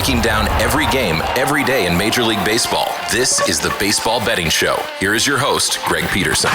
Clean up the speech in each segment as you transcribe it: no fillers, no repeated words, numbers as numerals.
breaking down every game, every day in Major League Baseball. This is the Baseball Betting Show. Here is your host, Greg Peterson.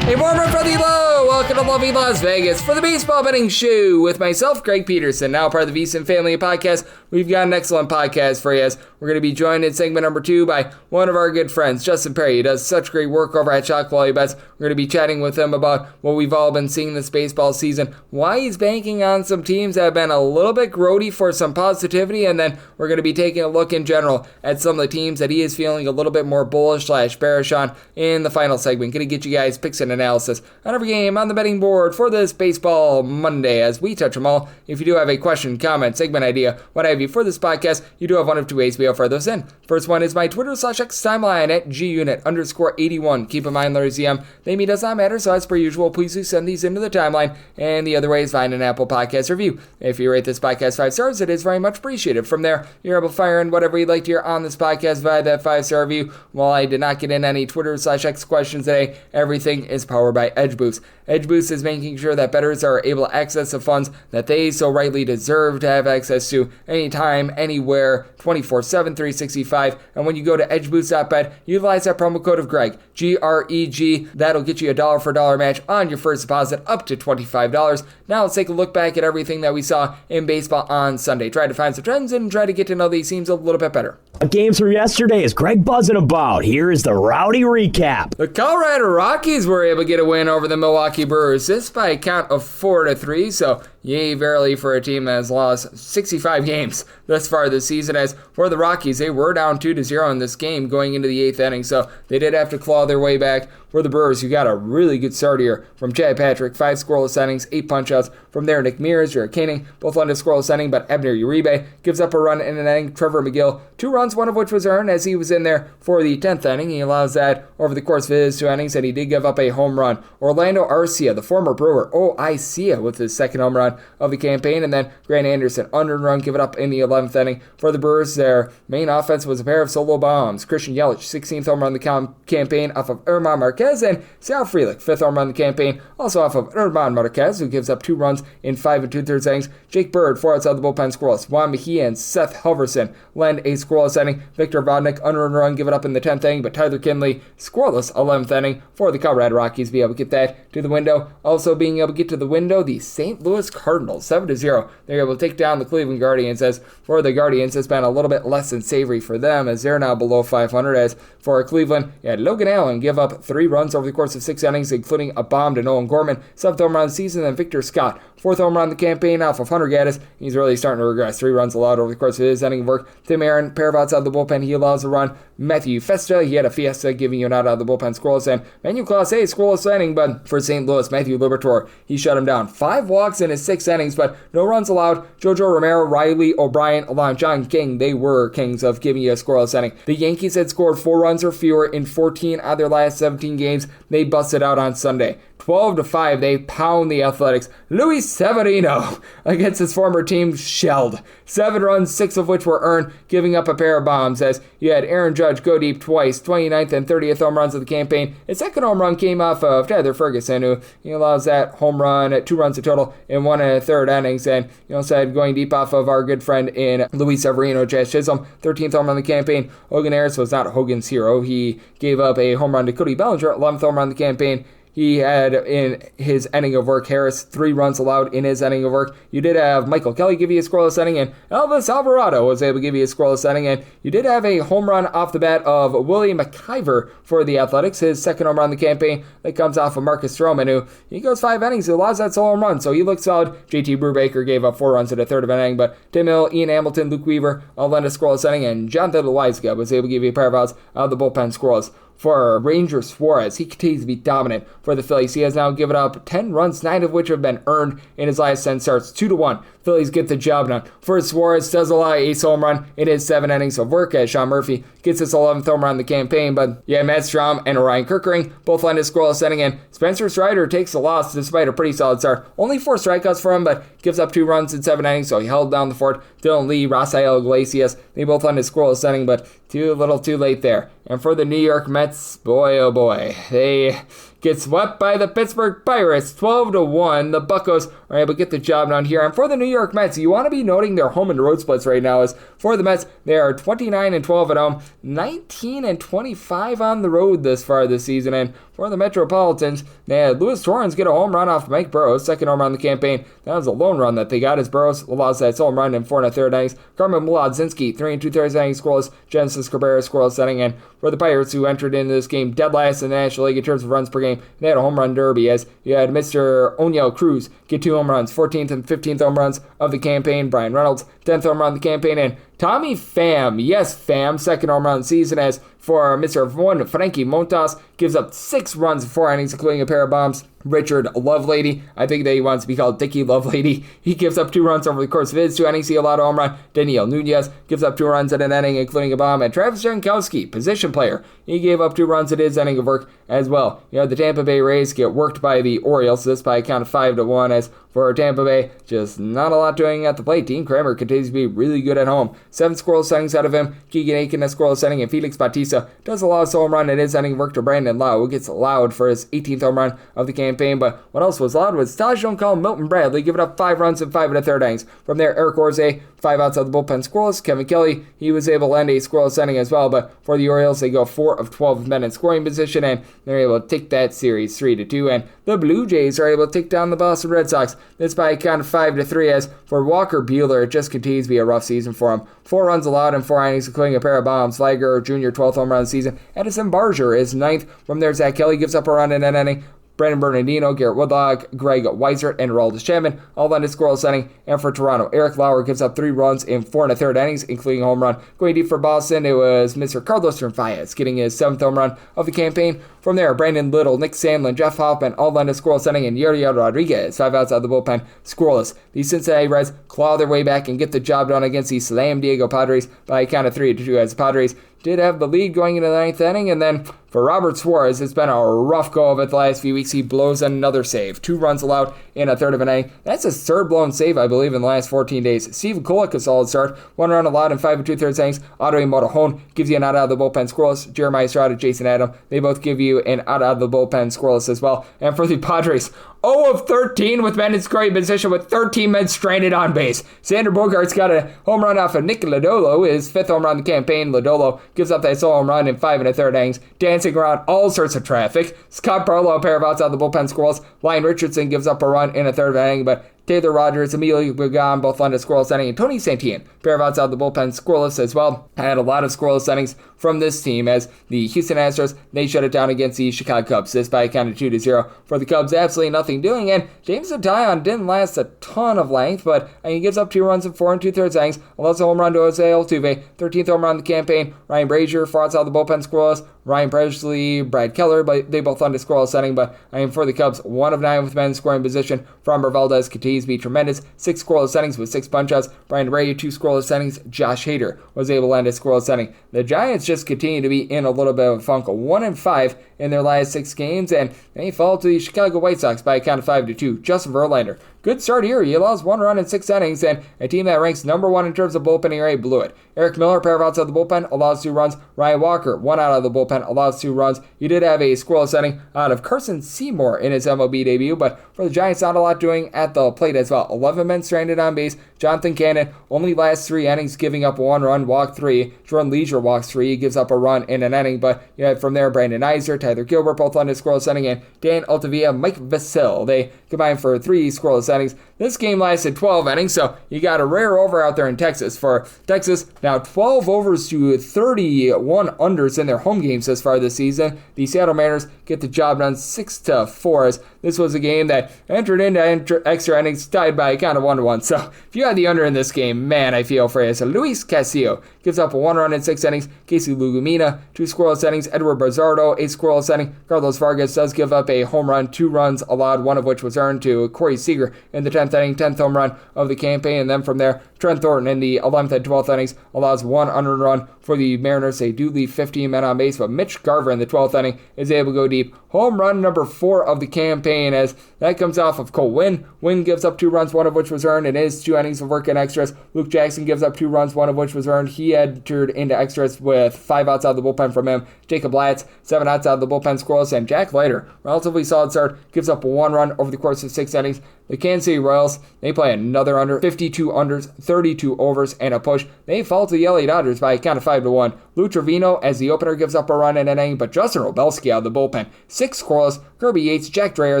Hey, warm up from the low. Welcome to lovely Las Vegas for the Baseball Betting Show with myself, Greg Peterson, now part of the VSiN family of podcasts. We've got an excellent podcast for you as we're going to be joined in segment number 2 by one of our good friends, Justin Perri. He does such great work over at Shock Value Bets. We're going to be chatting with him about what we've all been seeing this baseball season, why he's banking on some teams that have been a little bit grody for some positivity, and then we're going to be taking a look in general at some of the teams that he is feeling a little bit more bullish/bearish on in the final segment. Going to get you guys picks and analysis on every game on the betting board for this Baseball Monday as we touch them all. If you do have a question, comment, segment idea, what have you for this podcast, you do have one of two ways we offer those in. First one is my Twitter/X timeline at gunit_81. Keep in mind, Larry ZM, name does not matter, so as per usual, please do send these into the timeline. And the other way is find an Apple Podcast review. If you rate this podcast 5 stars, it is very much appreciated. From there, you're able to fire in whatever you'd like to hear on this podcast via that 5-star review. While I did not get in any Twitter/X questions today, everything is powered by Edge Boost. Edge Boost is making sure that bettors are able to access the funds that they so rightly deserve to have access to anytime, anywhere, 24/7, 365. And when you go to edgeboost.bet, utilize that promo code of Greg, G-R-E-G. That'll get you a dollar for dollar match on your first deposit up to $25. Now let's take a look back at everything that we saw in baseball on Sunday. Try to find some trends and try to get to know these teams a little bit better. Games from yesterday is Greg buzzing about. Here is the rowdy recap. The Colorado Rockies were able to get a win over the Milwaukee Brewers. This by a count of 4-3, so yay verily for a team that has lost 65 games thus far this season. As for the Rockies, they were down 2-0 in this game going into the 8th inning, so they did have to claw their way back. For the Brewers, you got a really good start here from Chad Patrick, 5 scoreless innings, 8 punch-outs. From there, Nick Mears, Jared Koenig, both on a scoreless inning, but Abner Uribe gives up a run in an inning. Trevor McGill, 2 runs, one of which was earned as he was in there for the 10th inning. He allows that over the course of his 2 innings, and he did give up a home run. Orlando Arcia, the former Brewer, Arcia with his 2nd home run of the campaign, and then Grant Anderson, unearned run given up in the 11th inning. For the Brewers, their main offense was a pair of solo bombs. Christian Yelich, 16th home run of the campaign off of Germán Marquez, and Sal Frelick, 5th home run of the campaign, also off of Germán Marquez, who gives up 2 runs in 5 2/3 innings. Jake Bird, 4 outside the bullpen, scoreless. Juan Mejia and Seth Halverson lend a scoreless inning. Victor Vodnik, unearned run given up in the 10th inning, but Tyler Kinley, scoreless 11th inning for the Colorado Rockies. Be able to get that to the window. Also being able to get to the window, the St. Louis Cardinals, 7-0. They're able to take down the Cleveland Guardians. As for the Guardians, it's been a little bit less than savory for them as they're now below 500. As for Cleveland, you had Logan Allen give up 3 runs over the course of 6 innings, including a bomb to Nolan Gorman, 7th home run of the season, and Victor Scott, 4th home run of the campaign off of Hunter Gaddis. He's really starting to regress. 3 runs allowed over the course of his inning of work. Tim Aaron, pair of outs out of the bullpen, he allows a run. Matthew Festa, he had a fiesta, giving you an out of the bullpen, scoreless. And Manuel Clase, scoreless inning, but for St. Louis, Matthew Liberatore, he shut him down. 5 walks in his 6 innings, but no runs allowed. Jojo Romero, Riley O'Brien, along John King, they were kings of giving you a scoreless inning. The Yankees had scored 4 runs or fewer in 14 out of their last 17 games. They busted out on Sunday. 12-5, they pound the Athletics. Luis Severino against his former team shelled. 7 runs, 6 of which were earned, giving up a pair of bombs as you had Aaron Judge go deep twice, 29th and 30th home runs of the campaign. His 2nd home run came off of Tyler Ferguson, who he allows that home run at 2 runs in total in 1 1/3 innings. And you also had going deep off of our good friend in Luis Severino, Jazz Chisholm, 13th home run of the campaign. Hogan Harris was not Hogan's hero. He gave up a home run to Cody Bellinger, 11th home run of the campaign. He had in his inning of work, Harris, 3 runs allowed in his inning of work. You did have Michael Kelly give you a scoreless inning, and Elvis Alvarado was able to give you a scoreless inning. And you did have a home run off the bat of Willie McIver for the Athletics, his 2nd home run of the campaign. That comes off of Marcus Stroman, who he goes 5 innings, he allows that solo home run, so he looks solid. JT Brubaker gave up 4 runs in a 1/3 of an inning, but Tim Hill, Ian Hamilton, Luke Weaver all lend a scoreless inning, and Jonathan Loaiza was able to give you a pair of outs out of the bullpen, scoreless. For Ranger Suarez, he continues to be dominant for the Phillies. He has now given up 10 runs, 9 of which have been earned in his last 10 starts, 2-1. Phillies get the job done. For Suarez, does allow an ace home run in his 7 innings of work as Sean Murphy gets his 11th home run in the campaign. But yeah, Matt Strahm and Ryan Kirkering both lend a scoreless inning, and Spencer Strider takes the loss despite a pretty solid start. Only 4 strikeouts for him, but gives up 2 runs in 7 innings, so he held down the fort. Dylan Lee, Rafael Iglesias, they both lend a scoreless inning, but too little too late there. And for the New York Mets, boy oh boy, they gets swept by the Pittsburgh Pirates 12-1. The Buccos are able to get the job done here. And for the New York Mets, you want to be noting their home and road splits right now. As for the Mets, they are 29-12 at home, 19-25 on the road this far this season. And for the Metropolitans, they had Luis Torrens get a home run off Mike Burrows, second home run of the campaign. That was a lone run that they got as Burrows lost that home run in 4 1/3 innings. Carmen Mlodzinski, 3 2/3 innings scoreless. Genesis Cabrera scoreless inning. And for the Pirates, who entered into this game dead last in the National League in terms of runs per game, they had a home run derby as you had Mr. Oniel Cruz get 2 home runs, 14th and 15th home runs of the campaign. Brian Reynolds, 10th home run of the campaign. And Tommy Pham, yes, Pham, second home run of the season as for Mr. Frankie Montas, gives up 6 runs in 4 innings, including a pair of bombs. Richard Lovelady, I think that he wants to be called Dickie Lovelady. He gives up 2 runs over the course of his 2 innings. He allowed a home run. Daniel Nunez gives up 2 runs in an inning, including a bomb. And Travis Jankowski, position player, he gave up 2 runs in his inning of work as well. You know, the Tampa Bay Rays get worked by the Orioles, this by a count of 5-1. As for Tampa Bay, just not a lot doing at the plate. Dean Kramer continues to be really good at home. 7 scoreless innings out of him. Keegan Aiken, a scoreless inning, and Felix Bautista does allow a home run in his inning of work to Brandon Lau, who gets allowed for his 18th home run of the campaign. But what else was allowed was Taj Joncol, Milton Bradley, giving up 5 runs in 5 1/3 innings. From there, Eric Orze, 5 outs of the bullpen scoreless. Kevin Kelly, he was able to end a scoreless inning as well. But for the Orioles, they go 4 of 12 men in scoring position, and they're able to take that series 3-2. And the Blue Jays are able to take down the Boston Red Sox. This by a count of 5-3. As for Walker Buehler, it just continues to be a rough season for him. 4 runs allowed in 4 innings, including a pair of bombs. Flagler Jr., 12th home run of the season. Edison Barger is 9th. From there, Zach Kelly gives up a run in an inning. Brandon Bernardino, Garrett Woodlock, Greg Weisert, and Aroldis Chapman all on his scoreless inning. And for Toronto, Eric Lauer gives up 3 runs in 4 1/3 innings, including a home run. Going deep for Boston, it was Mr. Carlos Narvaez getting his 7th home run of the campaign. From there, Brandon Little, Nick Sandlin, Jeff Hoffman, all on his scoreless inning, and Yuriel Rodriguez, 5 outs out of the bullpen, scoreless. The Cincinnati Reds claw their way back and get the job done against the Slam Diego Padres by a count of 3-2, as the Padres did have the lead going into the 9th inning. And then for Robert Suarez, it's been a rough go of it the last few weeks. He blows another save. 2 runs allowed in a third of an inning. That's his 3rd blown save, I believe, in the last 14 days. Steve Kulik, a solid start. 1 run allowed in 5 2/3 innings. Otto Motohone gives you an out of the bullpen scoreless. Jeremiah Estrada, Jason Adam, they both give you an out of the bullpen scoreless as well. And for the Padres, 0 of 13 with men in scoring position with 13 men stranded on base. Xander Bogaerts got a home run off of Nick Lodolo, his 5th home run of the campaign. Lodolo gives up that solo home run in 5 1/3 innings, dancing around all sorts of traffic. Scott Barlow, a pair of outs out of the bullpen scoreless. Ryan Richardson gives up a run in a third of an inning, but Taylor Rogers, Emilio Pagan, both on a scoreless inning, and Tony Santillan, pair of outs out of the bullpen scoreless as well. I had a lot of scoreless innings from this team as the Houston Astros, they shut it down against the Chicago Cubs. This by a count of 2-0. For the Cubs, absolutely nothing doing, and James Taillon didn't last a ton of length, but he gives up 2 runs in 4 2/3 innings, allows a home run to Jose Altuve, 13th home run of the campaign. Ryan Brazier, 4 outs out of the bullpen scoreless. Ryan Presley, Brad Keller, but they both on the scoreless inning, but for the Cubs, 1 of 9 with men in scoring position. Framber Valdez continues to be tremendous. 6 scoreless innings with 6 punch-outs. Brian Ray, 2 scoreless innings. Josh Hader was able to end a scoreless inning. The Giants just continue to be in a little bit of a funk. 1-5 in their last 6 games, and they fall to the Chicago White Sox by a count of 5-2. Justin Verlander, good start here. He allows 1 run in 6 innings, and a team that ranks number 1 in terms of bullpen ERA blew it. Eric Miller, pair of outs out of the bullpen, allows 2 runs. Ryan Walker, 1 out of the bullpen, allows 2 runs. You did have a scoreless inning out of Carson Seymour in his MLB debut, but for the Giants, not a lot doing at the plate as well. 11 men stranded on base. Jonathan Cannon only lasts 3 innings, giving up 1 run, walk 3. Jordan Leisure walks 3. He gives up a run in an inning, but you had from there Brandon Iser, Tyler Gilbert, both on his scoreless inning, and Dan Altavilla, Mike Vasil. They combined for 3 scoreless innings. This game lasted 12 innings, so you got a rare over out there in Texas. For Texas, now 12 overs to 31 unders in their home games thus far this season. The Seattle Mariners get the job done 6-4, as this was a game that entered into extra innings, tied by a count of 1-1. So if you had the under in this game, man, I feel for you. So Luis Castillo gives up a 1 run in 6 innings. Casey Lugumina, 2 scoreless innings. Edward Bazardo, 8 scoreless innings. Carlos Vargas does give up a home run, 2 runs allowed, 1 of which was earned to Corey Seager in the 10th inning, 10th home run of the campaign. And then from there, Trent Thornton in the 11th and 12th innings allows one unearned run for the Mariners. They do leave 15 men on base, but Mitch Garver in the 12th inning is able to go deep. Home run number 4 of the campaign, as that comes off of Cole Winn. Winn gives up 2 runs, one of which was earned in his 2 innings of work in extras. Luke Jackson gives up 2 runs, one of which was earned. He entered into extras with 5 outs out of the bullpen from him. Jacob Latz, 7 outs out of the bullpen scoreless, and Jack Leiter, relatively solid start, gives up 1 run over the course of 6 innings. The Kansas City Royals, they play another under, 52 unders, 32 overs, and a push. They fall to the LA Dodgers by a count of 5-1. Lou Trevino, as the opener, gives up a run in an inning, but Justin Robelski out of the bullpen. 6 scoreless. Kirby Yates, Jack Dreyer,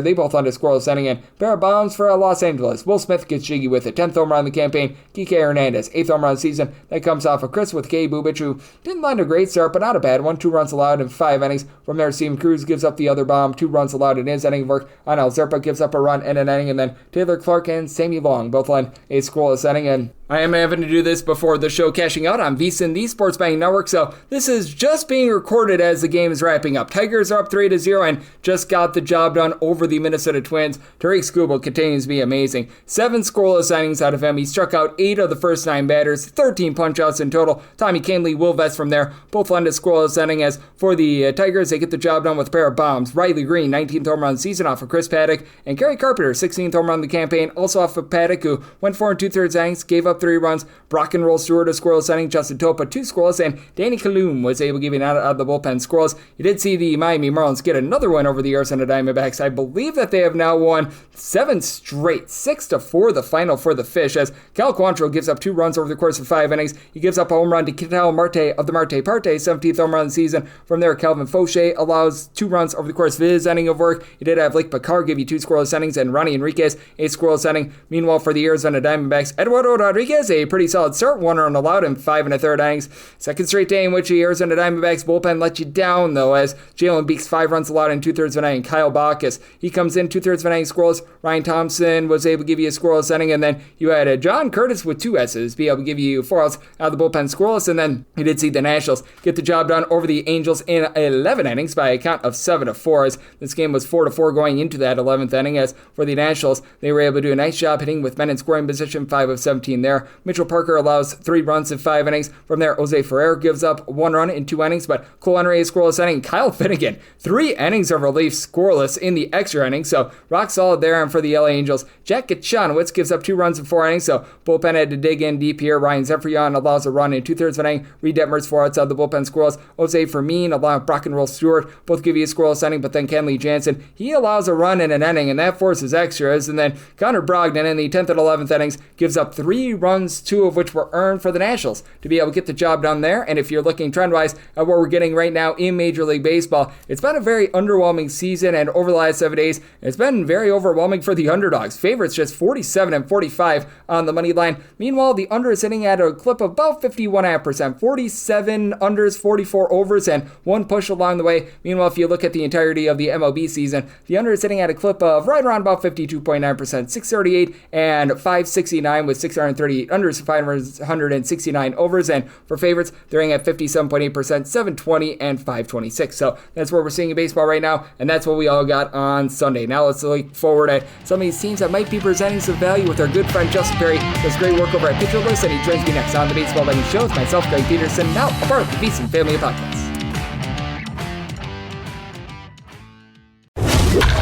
they both under scoreless inning, and pair of bombs for Los Angeles. Will Smith gets jiggy with a 10th home run of the campaign. Kike Hernandez, 8th home run of the season. That comes off of Chris with K. Bubich, who didn't land a great start, but not a bad one. 2 runs allowed in 5 innings. From there, Steven Cruz gives up the other bomb. 2 runs allowed in his inning of work. Anel Zerpa gives up a run in an inning, and then Taylor Clark and Sammy Long both lend a scoreless inning, and I am having to do this before the show cashing out on VSiN, the Sports Betting Network, so this is just being recorded as the game is wrapping up. Tigers are up 3-0 and just got the job done over the Minnesota Twins. Tariq Skubal continues to be amazing. 7 scoreless innings out of him. He struck out 8 of the first 9 batters, 13 punch-outs in total. Tommy Kahnle, Will Vest from there, both lend a scoreless inning. As for the Tigers, they get the job done with a pair of bombs. Riley Green, 19th home run of the season off of Chris Paddock, and Gary Carpenter, 16th home run of the campaign, also off of Paddock, who went 4 2/3 innings, gave up 3 runs. Brock and Roll Stewart a scoreless inning, Justin Topa 2 scoreless, and Danny Kalum was able to give it out of the bullpen scoreless. You did see the Miami Marlins get another win over the Arizona Diamondbacks. I believe that they have now won 7 straight, 6-4 the final for the Fish, as Cal Quantrill gives up 2 runs over the course of 5 innings. He gives up a home run to Ketel Marte of the Marte Parte, 17th home run of the season. From there, Calvin Fauché allows 2 runs over the course of his inning of work. He did have Blake Picard give you 2 scoreless innings, and Ronnie Enriquez a scoreless inning. Meanwhile, for the Arizona Diamondbacks, Eduardo Rodriguez, a pretty solid start, 1 run allowed in 5 1/3 innings. Second straight day in which the Arizona Diamondbacks bullpen let you down, though, as Jalen Beeks 5 runs allowed in 2/3 of an inning. Kyle Bacchus, he comes in 2/3 of an inning scoreless. Ryan Thompson was able to give you a scoreless inning, and then you had John Curtis with 2 S's be able to give you 4 outs out of the bullpen scoreless, and then you did see the Nationals get the job done over the Angels in 11 innings by a count of 7-4, as this game was 4-4 going into that 11th inning. As for the Nationals, they were able to do a nice job hitting with men in scoring position, 5 of 17 there. Mitchell Parker allows 3 runs in 5 innings. From there, Jose Ferrer gives up 1 run in 2 innings, but Cole Henry is scoreless inning. Kyle Finnegan, 3 innings of relief scoreless in the extra inning, so rock solid there. And for the LA Angels, Jack Kachanowicz gives up 2 runs in 4 innings, so bullpen had to dig in deep here. Ryan Zephyrion allows a run in 2/3 of an inning. Reed Detmers 4 outs out of the bullpen scoreless. Jose Fermin allowing Brock and Roll Stewart both give you a scoreless inning, but then Kenley Jansen, he allows a run in an inning, and that forces extras. And then Connor Brogdon in the 10th and 11th innings gives up 3 runs, 2 of which were earned for the Nationals to be able to get the job done there. And if you're looking trend-wise at what we're getting right now in Major League Baseball, it's been a very underwhelming season, and over the last 7 days, it's been very overwhelming for the underdogs. Favorites just 47 and 45 on the money line. Meanwhile, the under is sitting at a clip of about 51.5%, 47 unders, 44 overs, and 1 push along the way. Meanwhile, if you look at the entirety of the MLB season, the under is sitting at a clip of right around about 52.9%, 638 and 569 with 638 unders, 569 overs, and for favorites, they're at 57.8%, 720 and 526. So that's what we're seeing in baseball right now, and that's what we all got on Sunday. Now let's look forward at some of these teams that might be presenting some value with our good friend Justin Perri. Does great work over at Pitcher List, and he joins me next on the Baseball Betting Show with myself, Greg Peterson, now a part of the VSiN family of podcasts.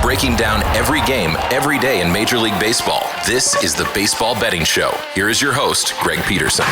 Breaking down every game, every day in Major League Baseball. This is the Baseball Betting Show. Here is your host, Greg Peterson.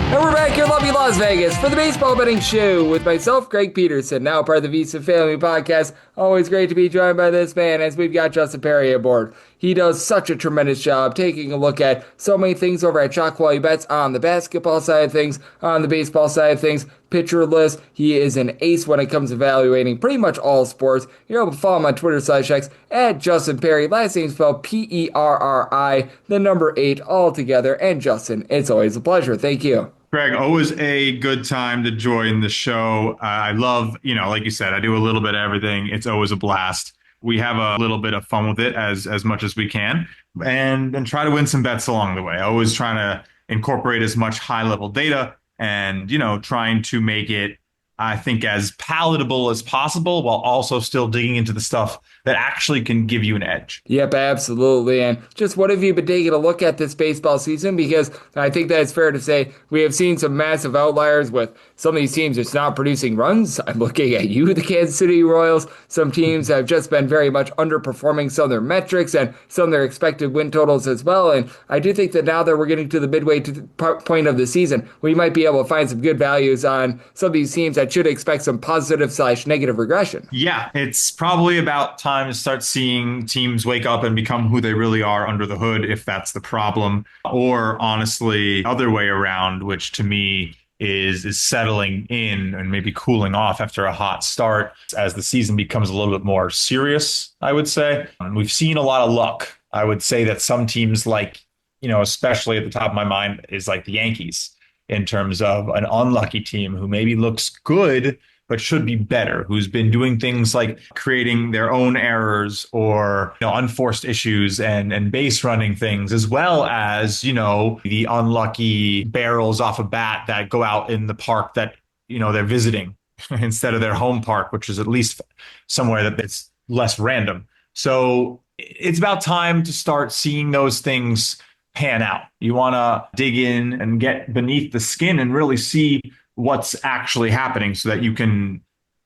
And we're back here in lovely Las Vegas for the Baseball Betting Show with myself, Greg Peterson, now part of the VSiN Family Podcast. Always great to be joined by this man as we've got Justin Perri aboard. He does such a tremendous job taking a look at so many things over at Chalk Quality Bets on the basketball side of things, on the baseball side of things, Pitcher List. He is an ace when it comes to evaluating pretty much all sports. You're able to follow him on Twitter/X at Justin Perri. Last name spelled Perri, the number 8 all together. And Justin, it's always a pleasure. Thank you. Greg, always a good time to join the show. I love, like you said, I do a little bit of everything. It's always a blast. We have a little bit of fun with it as much as we can and try to win some bets along the way. Always trying to incorporate as much high level data and, trying to make it I think, as palatable as possible while also still digging into the stuff that actually can give you an edge. Yep, absolutely. And just what have you been taking a look at this baseball season? Because I think that it's fair to say we have seen some massive outliers with some of these teams that's not producing runs. I'm looking at you, the Kansas City Royals. Some teams have just been very much underperforming some of their metrics and some of their expected win totals as well. And I do think that now that we're getting to the midway to the point of the season, we might be able to find some good values on some of these teams that should expect some positive/negative regression. Yeah, it's probably about time to start seeing teams wake up and become who they really are under the hood, if that's the problem. Or honestly, other way around, which to me is settling in and maybe cooling off after a hot start as the season becomes a little bit more serious, I would say. We've seen a lot of luck. I would say that some teams like, especially at the top of my mind is like the Yankees in terms of an unlucky team who maybe looks good, but should be better, who's been doing things like creating their own errors or unforced issues and base running things, as well as the unlucky barrels off a bat that go out in the park that they're visiting instead of their home park, which is at least somewhere that's less random. So it's about time to start seeing those things pan out. You want to dig in and get beneath the skin and really see what's actually happening so that you can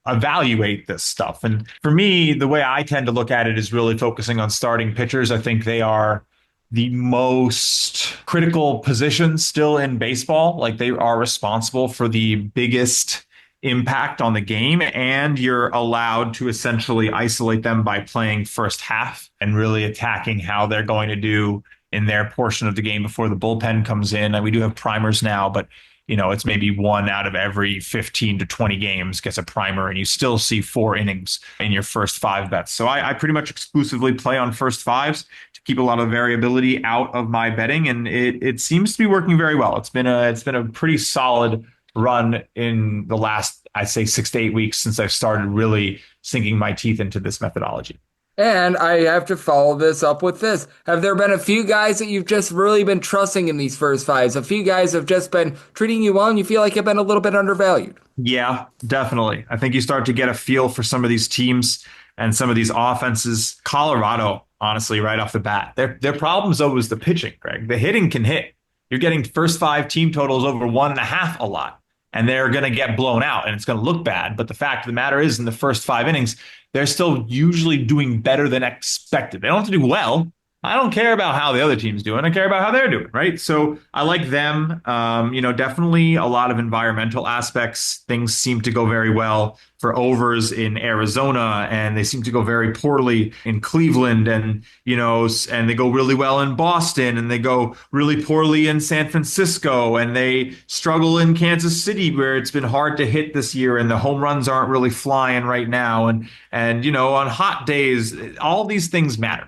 evaluate this stuff. And for me, the way I tend to look at it is really focusing on starting pitchers. I think they are the most critical position still in baseball. Like, they are responsible for the biggest impact on the game, and you're allowed to essentially isolate them by playing first half and really attacking how they're going to do in their portion of the game before the bullpen comes in. And we do have primers now, but it's maybe 1 out of every 15 to 20 games gets a primer, and you still see 4 innings in your first 5 bets. So I pretty much exclusively play on first fives to keep a lot of variability out of my betting, and it seems to be working very well. It's been a pretty solid run in the last, I'd say, 6 to 8 weeks since I've started really sinking my teeth into this methodology. And I have to follow this up with this. Have there been a few guys that you've just really been trusting in these first fives? A few guys have just been treating you well and you feel like have been a little bit undervalued? Yeah, definitely. I think you start to get a feel for some of these teams and some of these offenses. Colorado, honestly, right off the bat, their problem is always the pitching, Greg. The hitting can hit. You're getting first 5 team totals over 1.5 a lot, and they're going to get blown out and it's going to look bad. But the fact of the matter is, in the first 5 innings, they're still usually doing better than expected. They don't have to do well. I don't care about how the other team's doing. I care about how they're doing, right? So I like them. Definitely a lot of environmental aspects. Things seem to go very well for overs in Arizona, and they seem to go very poorly in Cleveland, and and they go really well in Boston, and they go really poorly in San Francisco, and they struggle in Kansas City, where it's been hard to hit this year, and the home runs aren't really flying right now, and on hot days, all these things matter.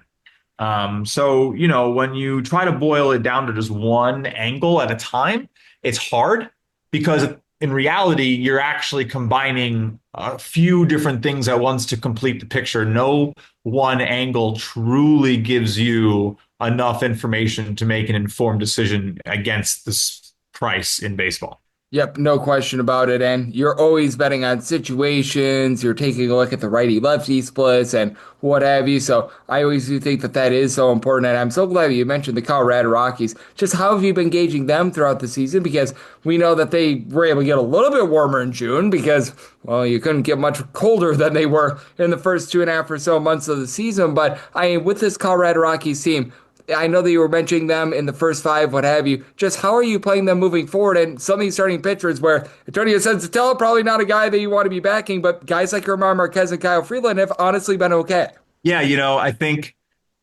So when you try to boil it down to just one angle at a time, it's hard, because in reality, you're actually combining a few different things at once to complete the picture. No one angle truly gives you enough information to make an informed decision against this price in baseball. Yep, no question about it. And you're always betting on situations. You're taking a look at the righty-lefty splits and what have you. So I always do think that is so important. And I'm so glad you mentioned the Colorado Rockies. Just how have you been gauging them throughout the season? Because we know that they were able to get a little bit warmer in June because, well, you couldn't get much colder than they were in the first 2.5 or so months of the season. But with this Colorado Rockies team, I know that you were mentioning them in the first 5, what have you. Just how are you playing them moving forward? And some of these starting pitchers where Antonio Sensatella, probably not a guy that you want to be backing, but guys like Germán Marquez and Kyle Freeland have honestly been okay. Yeah, I think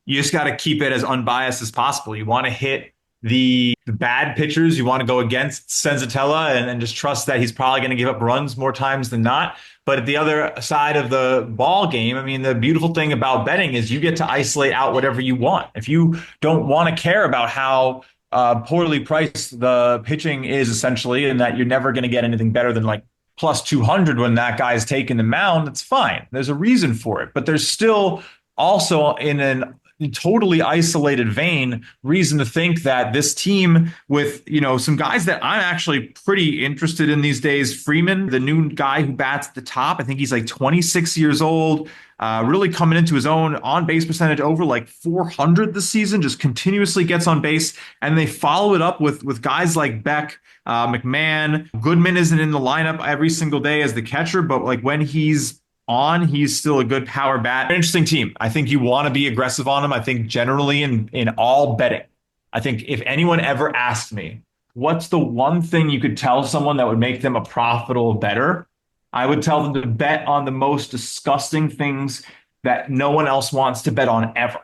you just got to keep it as unbiased as possible. You want to hit the bad pitchers. You want to go against Sensatella and just trust that he's probably going to give up runs more times than not. But at the other side of the ball game, I mean, the beautiful thing about betting is you get to isolate out whatever you want. If you don't want to care about how poorly priced the pitching is, essentially, and that you're never going to get anything better than like plus 200 when that guy's taking the mound, that's fine. There's a reason for it. But there's still also in an totally isolated vein, reason to think that this team with, some guys that I'm actually pretty interested in these days. Freeman, the new guy who bats at the top, I think he's like 26 years old, really coming into his own. On base percentage over like 400 this season, just continuously gets on base. And they follow it up with guys like Beck, McMahon. Goodman isn't in the lineup every single day as the catcher, but like when he's still a good power bat. Interesting team. I think you want to be aggressive on them. I think generally in all betting, I think if anyone ever asked me, what's the one thing you could tell someone that would make them a profitable bettor? I would tell them to bet on the most disgusting things that no one else wants to bet on ever,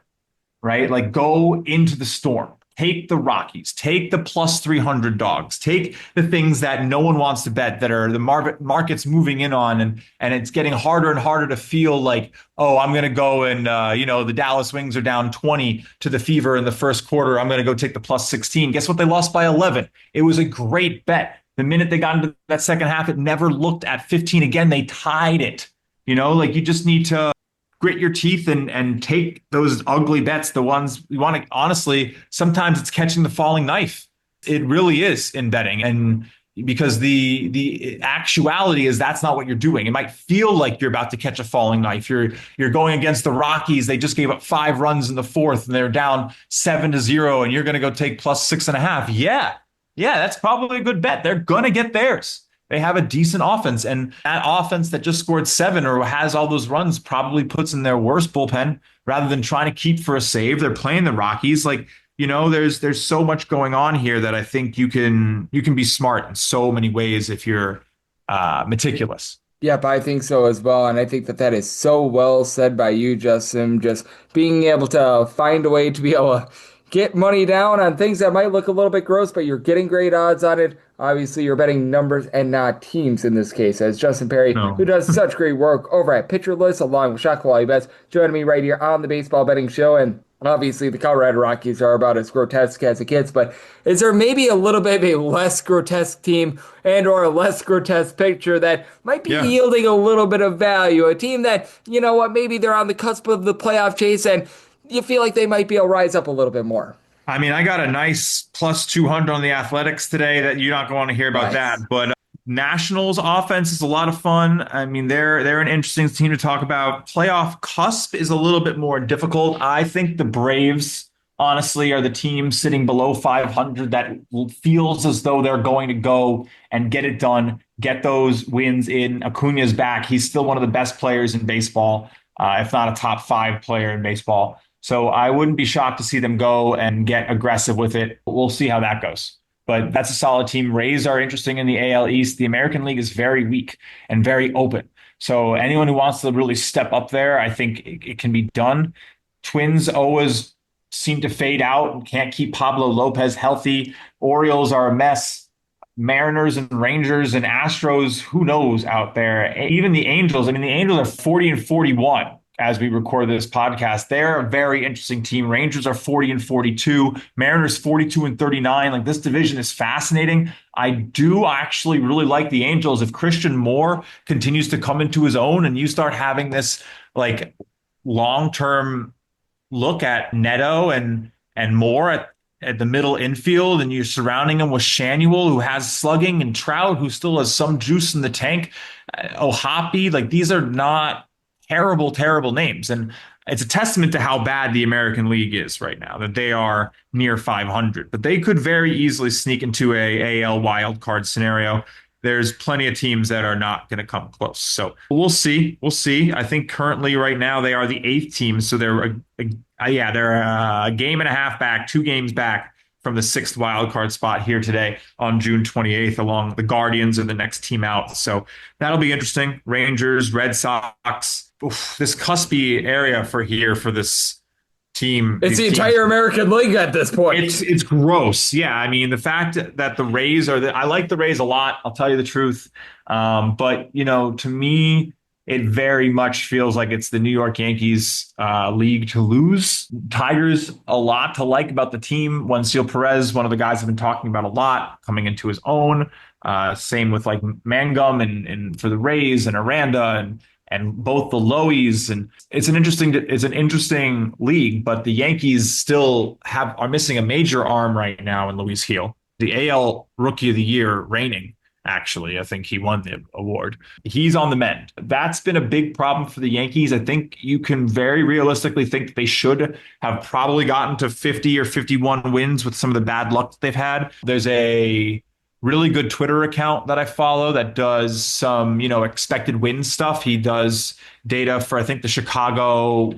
right? Like go into the storm. Take the Rockies, take the plus 300 dogs, take the things that no one wants to bet that are the market's moving in on. And it's getting harder and harder to feel like, oh, I'm going to go and, the Dallas Wings are down 20 to the Fever in the first quarter. I'm going to go take the plus 16. Guess what? They lost by 11. It was a great bet. The minute they got into that second half, it never looked at 15 again. They tied it. You just need to grit your teeth and take those ugly bets, the ones you want to. Honestly, sometimes it's catching the falling knife. It really is in betting. And because the actuality is that's not what you're doing. It might feel like you're about to catch a falling knife. You're going against the Rockies. They just gave up 5 runs in the fourth and they're down 7-0 and you're going to go take plus 6.5. Yeah, that's probably a good bet. They're going to get theirs. They have a decent offense, and that offense that just scored 7 or has all those runs probably puts in their worst bullpen rather than trying to keep for a save. They're playing the Rockies. There's so much going on here that I think you can be smart in so many ways if you're meticulous. Yep, I think so as well. And I think that is so well said by you, Justin. Just being able to find a way to be able to get money down on things that might look a little bit gross, but you're getting great odds on it. Obviously, you're betting numbers and not teams in this case, as Justin Perri, who does such great work over at Pitcher List, along with Shot Quality Bets, joining me right here on the Baseball Betting Show. And obviously, the Colorado Rockies are about as grotesque as it gets, but is there maybe a little bit of a less grotesque team and or a less grotesque picture that might be yielding a little bit of value? A team that, maybe they're on the cusp of the playoff chase and you feel like they might be able to rise up a little bit more. I mean, I got a nice plus 200 on the Athletics today that you're not going to hear about that. But Nationals offense is a lot of fun. I mean, they're an interesting team to talk about. Playoff cusp is a little bit more difficult. I think the Braves, honestly, are the team sitting below 500 that feels as though they're going to go and get it done, get those wins in. Acuna's back. He's still one of the best players in baseball, if not a top 5 player in baseball. So I wouldn't be shocked to see them go and get aggressive with it. We'll see how that goes. But that's a solid team. Rays are interesting in the AL East. The American League is very weak and very open. So anyone who wants to really step up there, I think it can be done. Twins always seem to fade out and can't keep Pablo Lopez healthy. Orioles are a mess. Mariners and Rangers and Astros, who knows out there? Even the Angels. I mean, the Angels are 40-41. As we record this podcast, they're a very interesting team. Rangers are 40-42, Mariners 42-39. Like, this division is fascinating. I do actually really like the Angels. If Christian Moore continues to come into his own and you start having this like long-term look at Neto and Moore at the middle infield, and you're surrounding him with Shanuel, who has slugging, and Trout, who still has some juice in the tank, Ohapi, like these are not terrible names. And it's a testament to how bad the American League is right now, that they are near 500. But they could very easily sneak into a AL wild card scenario. There's plenty of teams that are not going to come close. So we'll see. I think currently right now they are the 8th team. So they're a game and a half back, 2 games back from the 6th wild card spot here today on June 28th, along the Guardians and the next team out. So that'll be interesting. Rangers, Red Sox. This cuspy area for this team. It's the entire American League at this point. It's gross. Yeah, I mean, the fact that the Rays I like the Rays a lot, I'll tell you the truth. But, to me, it very much feels like it's the New York Yankees league to lose. Tigers, a lot to like about the team. Juancio Perez, one of the guys I've been talking about a lot, coming into his own. Same with like Mangum and for the Rays and Aranda and and both the Lowies, and it's an interesting league, but the Yankees still are missing a major arm right now in Luis Gil, the AL Rookie of the Year reigning. Actually, I think he won the award. He's on the mend. That's been a big problem for the Yankees. I think you can very realistically think that they should have probably gotten to 50 or 51 wins with some of the bad luck that they've had. There's a really good Twitter account that I follow that does some, expected win stuff. He does data for, I think, the Chicago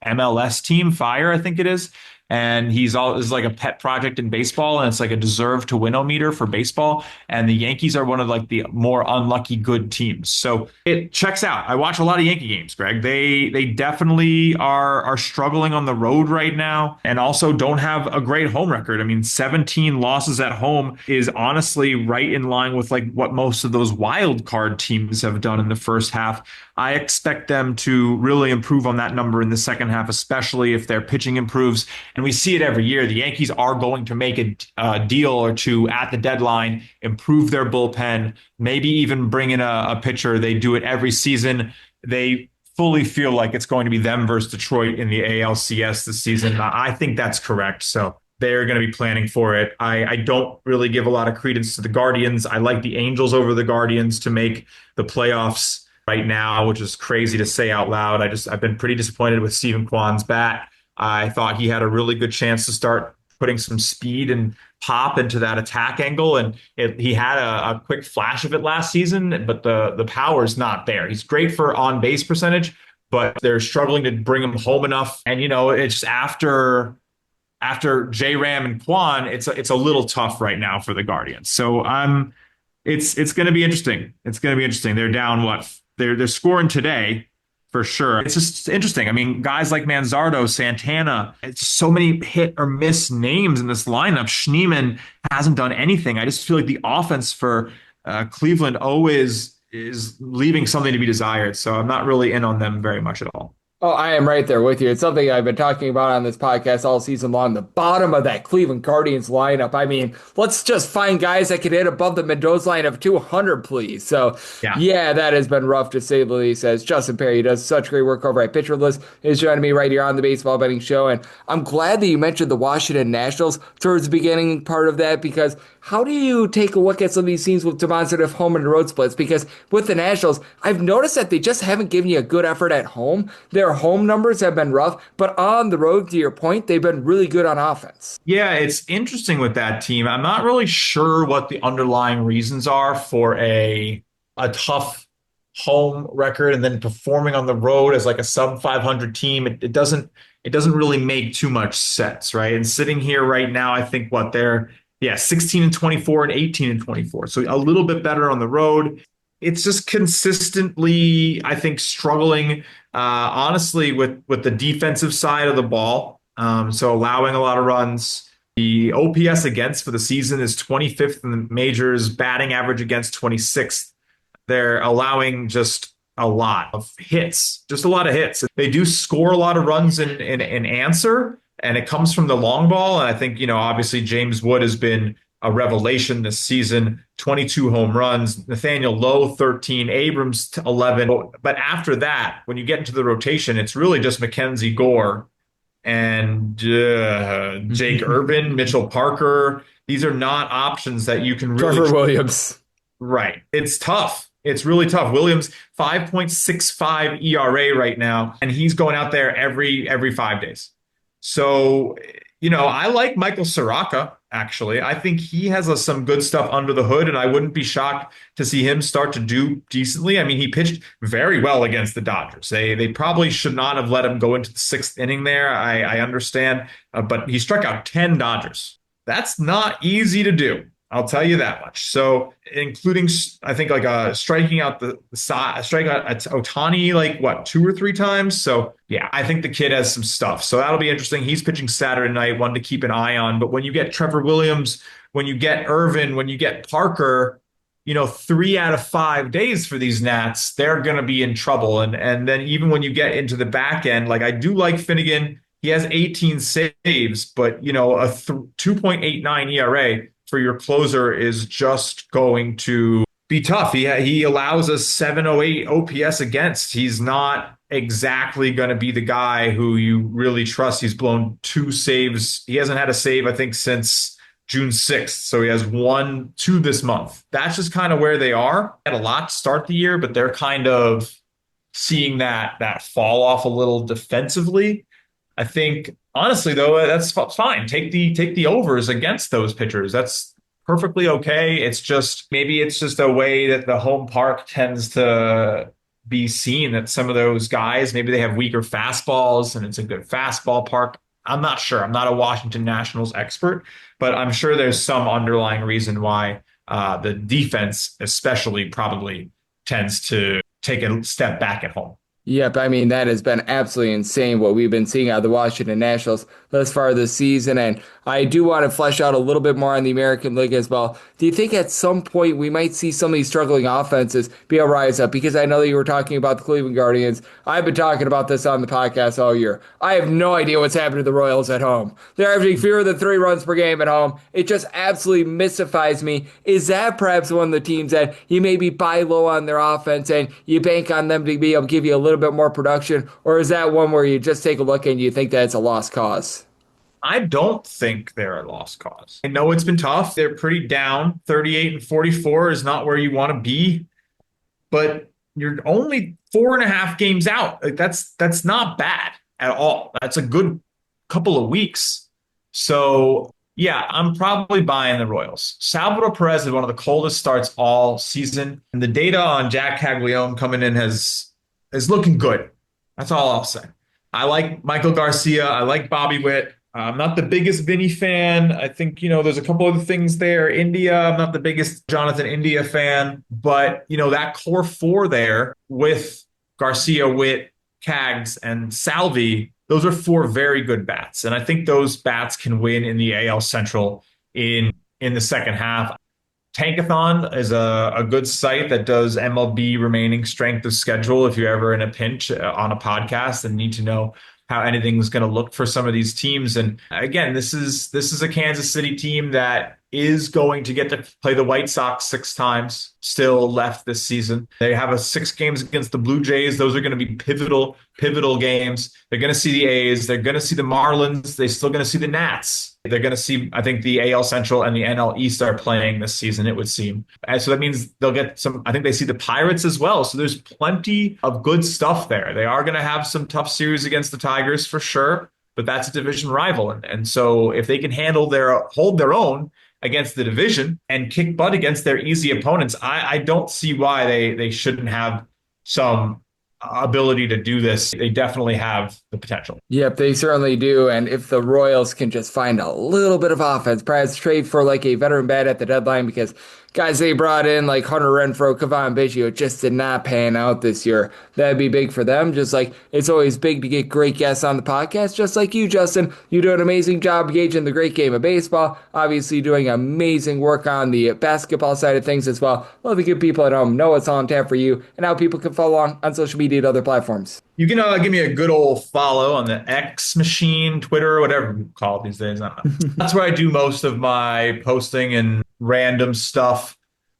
MLS team, Fire, I think it is. And is like a pet project in baseball, and it's like a deserve to win-o-meter for baseball. And the Yankees are one of like the more unlucky good teams. So it checks out. I watch a lot of Yankee games, Greg. They definitely are struggling on the road right now, and also don't have a great home record. I mean, 17 losses at home is honestly right in line with like what most of those wild card teams have done in the first half. I expect them to really improve on that number in the second half, especially if their pitching improves. And we see it every year. The Yankees are going to make a deal or two at the deadline, improve their bullpen, maybe even bring in a pitcher. They do it every season. They fully feel like it's going to be them versus Detroit in the ALCS this season. I think that's correct. So they're going to be planning for it. I don't really give a lot of credence to the Guardians. I like the Angels over the Guardians to make the playoffs right now, which is crazy to say out loud. I've been pretty disappointed with Stephen Kwan's bat. I thought he had a really good chance to start putting some speed and pop into that attack angle, and he had a quick flash of it last season, but the power is not there. He's great for on-base percentage, but they're struggling to bring him home enough. And it's after J-Ram and Kwan, it's a little tough right now for the Guardians. So it's going to be interesting. It's going to be interesting. They're down what? They're scoring today for sure. It's just interesting. I mean, guys like Manzardo, Santana, it's so many hit or miss names in this lineup. Schneemann hasn't done anything. I just feel like the offense for Cleveland always is leaving something to be desired. So I'm not really in on them very much at all. Oh, I am right there with you. It's something I've been talking about on this podcast all season long. The bottom of that Cleveland Guardians lineup. I mean, let's just find guys that can hit above the Mendoza line of 200, please. So, yeah, that has been rough to say the least. As Justin Perri does such great work over at Pitcher List, is joining me right here on the Baseball Betting Show. And I'm glad that you mentioned the Washington Nationals towards the beginning part of that, because how do you take a look at some of these teams with demonstrative home and road splits? Because with the Nationals, I've noticed that they just haven't given you a good effort at home. Their home numbers have been rough, but on the road, to your point, they've been really good on offense. Yeah, it's interesting with that team. I'm not really sure what the underlying reasons are for a tough home record and then performing on the road as like a sub 500 team. It doesn't really make too much sense, right? And sitting here right now, I think they're 16-24 and 18-24. So a little bit better on the road. It's just consistently, I think, struggling, honestly, with the defensive side of the ball. So allowing a lot of runs. The OPS against for the season is 25th in the majors, batting average against 26th. They're allowing just a lot of hits, just a lot of hits. They do score a lot of runs in answer, and it comes from the long ball. And I think, obviously James Wood has been a revelation this season, 22 home runs, Nathaniel Lowe, 13, Abrams, 11. But after that, when you get into the rotation, it's really just Mackenzie Gore and Jake Urban, Mitchell Parker. These are not options that you can really... Trevor Williams. Right. It's tough. It's really tough. Williams, 5.65 ERA right now, and he's going out there every 5 days. So, I like Michael Soroka, actually. I think he has some good stuff under the hood, and I wouldn't be shocked to see him start to do decently. I mean, he pitched very well against the Dodgers. They probably should not have let him go into the sixth inning there. I understand, but he struck out 10 Dodgers. That's not easy to do. I'll tell you that much. So, including, I think, striking out striking out Ohtani, 2 or 3 times. So, yeah, I think the kid has some stuff. So that'll be interesting. He's pitching Saturday night, one to keep an eye on. But when you get Trevor Williams, when you get Irvin, when you get Parker, 3 out of 5 days for these Nats, they're going to be in trouble. And then even when you get into the back end, I do like Finnegan. He has 18 saves, but, a 2.89 ERA for your closer is just going to be tough. He allows us 708 OPS against. He's not exactly going to be the guy who you really trust. He's blown 2 saves. He hasn't had a save, I think, since June 6th. So he has 2 this month. That's just kind of where they are. Had a lot to start the year, but they're kind of seeing that fall off a little defensively. I think, honestly, though, that's fine. Take the overs against those pitchers. That's perfectly okay. It's just a way that the home park tends to be seen, that some of those guys, maybe they have weaker fastballs and it's a good fastball park. I'm not sure. I'm not a Washington Nationals expert, but I'm sure there's some underlying reason why the defense especially probably tends to take a step back at home. Yep, I mean, that has been absolutely insane what we've been seeing out of the Washington Nationals thus far this season. And I do want to flesh out a little bit more on the American League as well. Do you think at some point we might see some of these struggling offenses be able to rise up? Because I know that you were talking about the Cleveland Guardians. I've been talking about this on the podcast all year. I have no idea what's happening to the Royals at home. They're averaging fewer than 3 runs per game at home. It just absolutely mystifies me. Is that perhaps one of the teams that you maybe buy low on their offense and you bank on them to be able to give you a little bit more production? Or is that one where you just take a look and you think that it's a lost cause? I don't think they're a lost cause. I know it's been tough. They're pretty down. 38-44 is not where you want to be, but you're only 4.5 games out. Like that's not bad at all. That's a good couple of weeks. So yeah, I'm probably buying the Royals. Salvador Perez is one of the coldest starts all season, and the data on Jack Caglione coming in is looking good. That's all I'll say. I like Michael Garcia. I like Bobby Witt. I'm not the biggest Vinny fan. I think, there's a couple other things there. India, I'm not the biggest Jonathan India fan. But, that core 4 there with Garcia, Witt, Cags, and Salvi, those are 4 very good bats. And I think those bats can win in the AL Central in the second half. Tankathon is a good site that does MLB remaining strength of schedule if you're ever in a pinch on a podcast and need to know how anything's going to look for some of these teams. And again, this is a Kansas City team that is going to get to play the White Sox 6 times still left this season. They have 6 games against the Blue Jays. Those are going to be pivotal games. They're going to see the A's. They're going to see the Marlins. They're still going to see the Nats. They're going to see, I think, the AL Central and the NL East are playing this season, it would seem. And so that means they'll get some, I think they see the Pirates as well. So there's plenty of good stuff there. They are going to have some tough series against the Tigers for sure, but that's a division rival. And so if they can hold their own against the division and kick butt against their easy opponents, I don't see why they shouldn't have some ability to do this. They definitely have the potential. Yep, they certainly do. And if the Royals can just find a little bit of offense, perhaps trade for like a veteran bat at the deadline, because guys they brought in like Hunter Renfroe, Kevon Biggio just did not pan out this year. That'd be big for them. Just like it's always big to get great guests on the podcast, just like you, Justin. You do an amazing job gauging the great game of baseball. Obviously doing amazing work on the basketball side of things as well. Love to give people at home know what's on tap for you and how people can follow along on social media and other platforms. You can give me a good old follow on the X machine, Twitter, whatever you call it these days. That's where I do most of my posting and random stuff.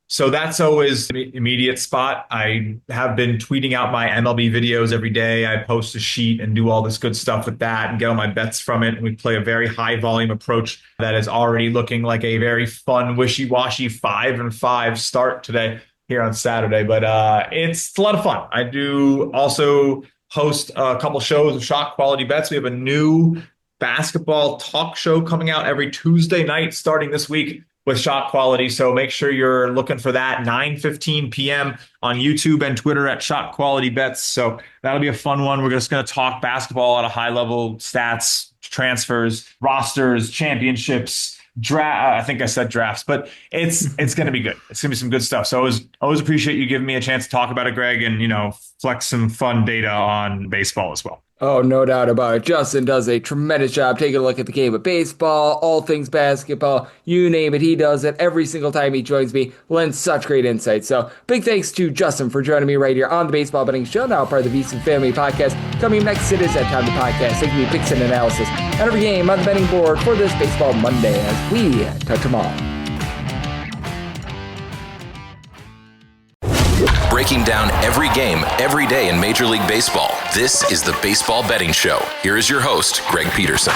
So that's always an immediate spot. I have been tweeting out my MLB videos every day. I post a sheet and do all this good stuff with that and get all my bets from it. And we play a very high volume approach that is already looking like a very fun, wishy-washy 5-5 start today here on Saturday. But it's a lot of fun. I do also host a couple shows of Shot Quality Bets. We have a new basketball talk show coming out every Tuesday night starting this week with Shot Quality. So make sure you're looking for that 9:15 p.m. on YouTube and Twitter at Shot Quality Bets. So that'll be a fun one. We're just going to talk basketball at a high level, stats, transfers, rosters, championships, draft. I think I said drafts, but it's going to be good. It's going to be some good stuff. So I always appreciate you giving me a chance to talk about it, Greg, and flex some fun data on baseball as well. Oh, no doubt about it. Justin does a tremendous job taking a look at the game of baseball, all things basketball, you name it. He does it every single time he joins me. Lends such great insight. So big thanks to Justin for joining me right here on the Baseball Betting Show, now part of the VSiN Family Podcast. Coming next, it is that time of the podcast, taking you picks and analysis on every game on the betting board for this Baseball Monday as we touch them all. breaking down every game, every day in Major League Baseball. This is the Baseball Betting Show. Here is your host, Greg Peterson.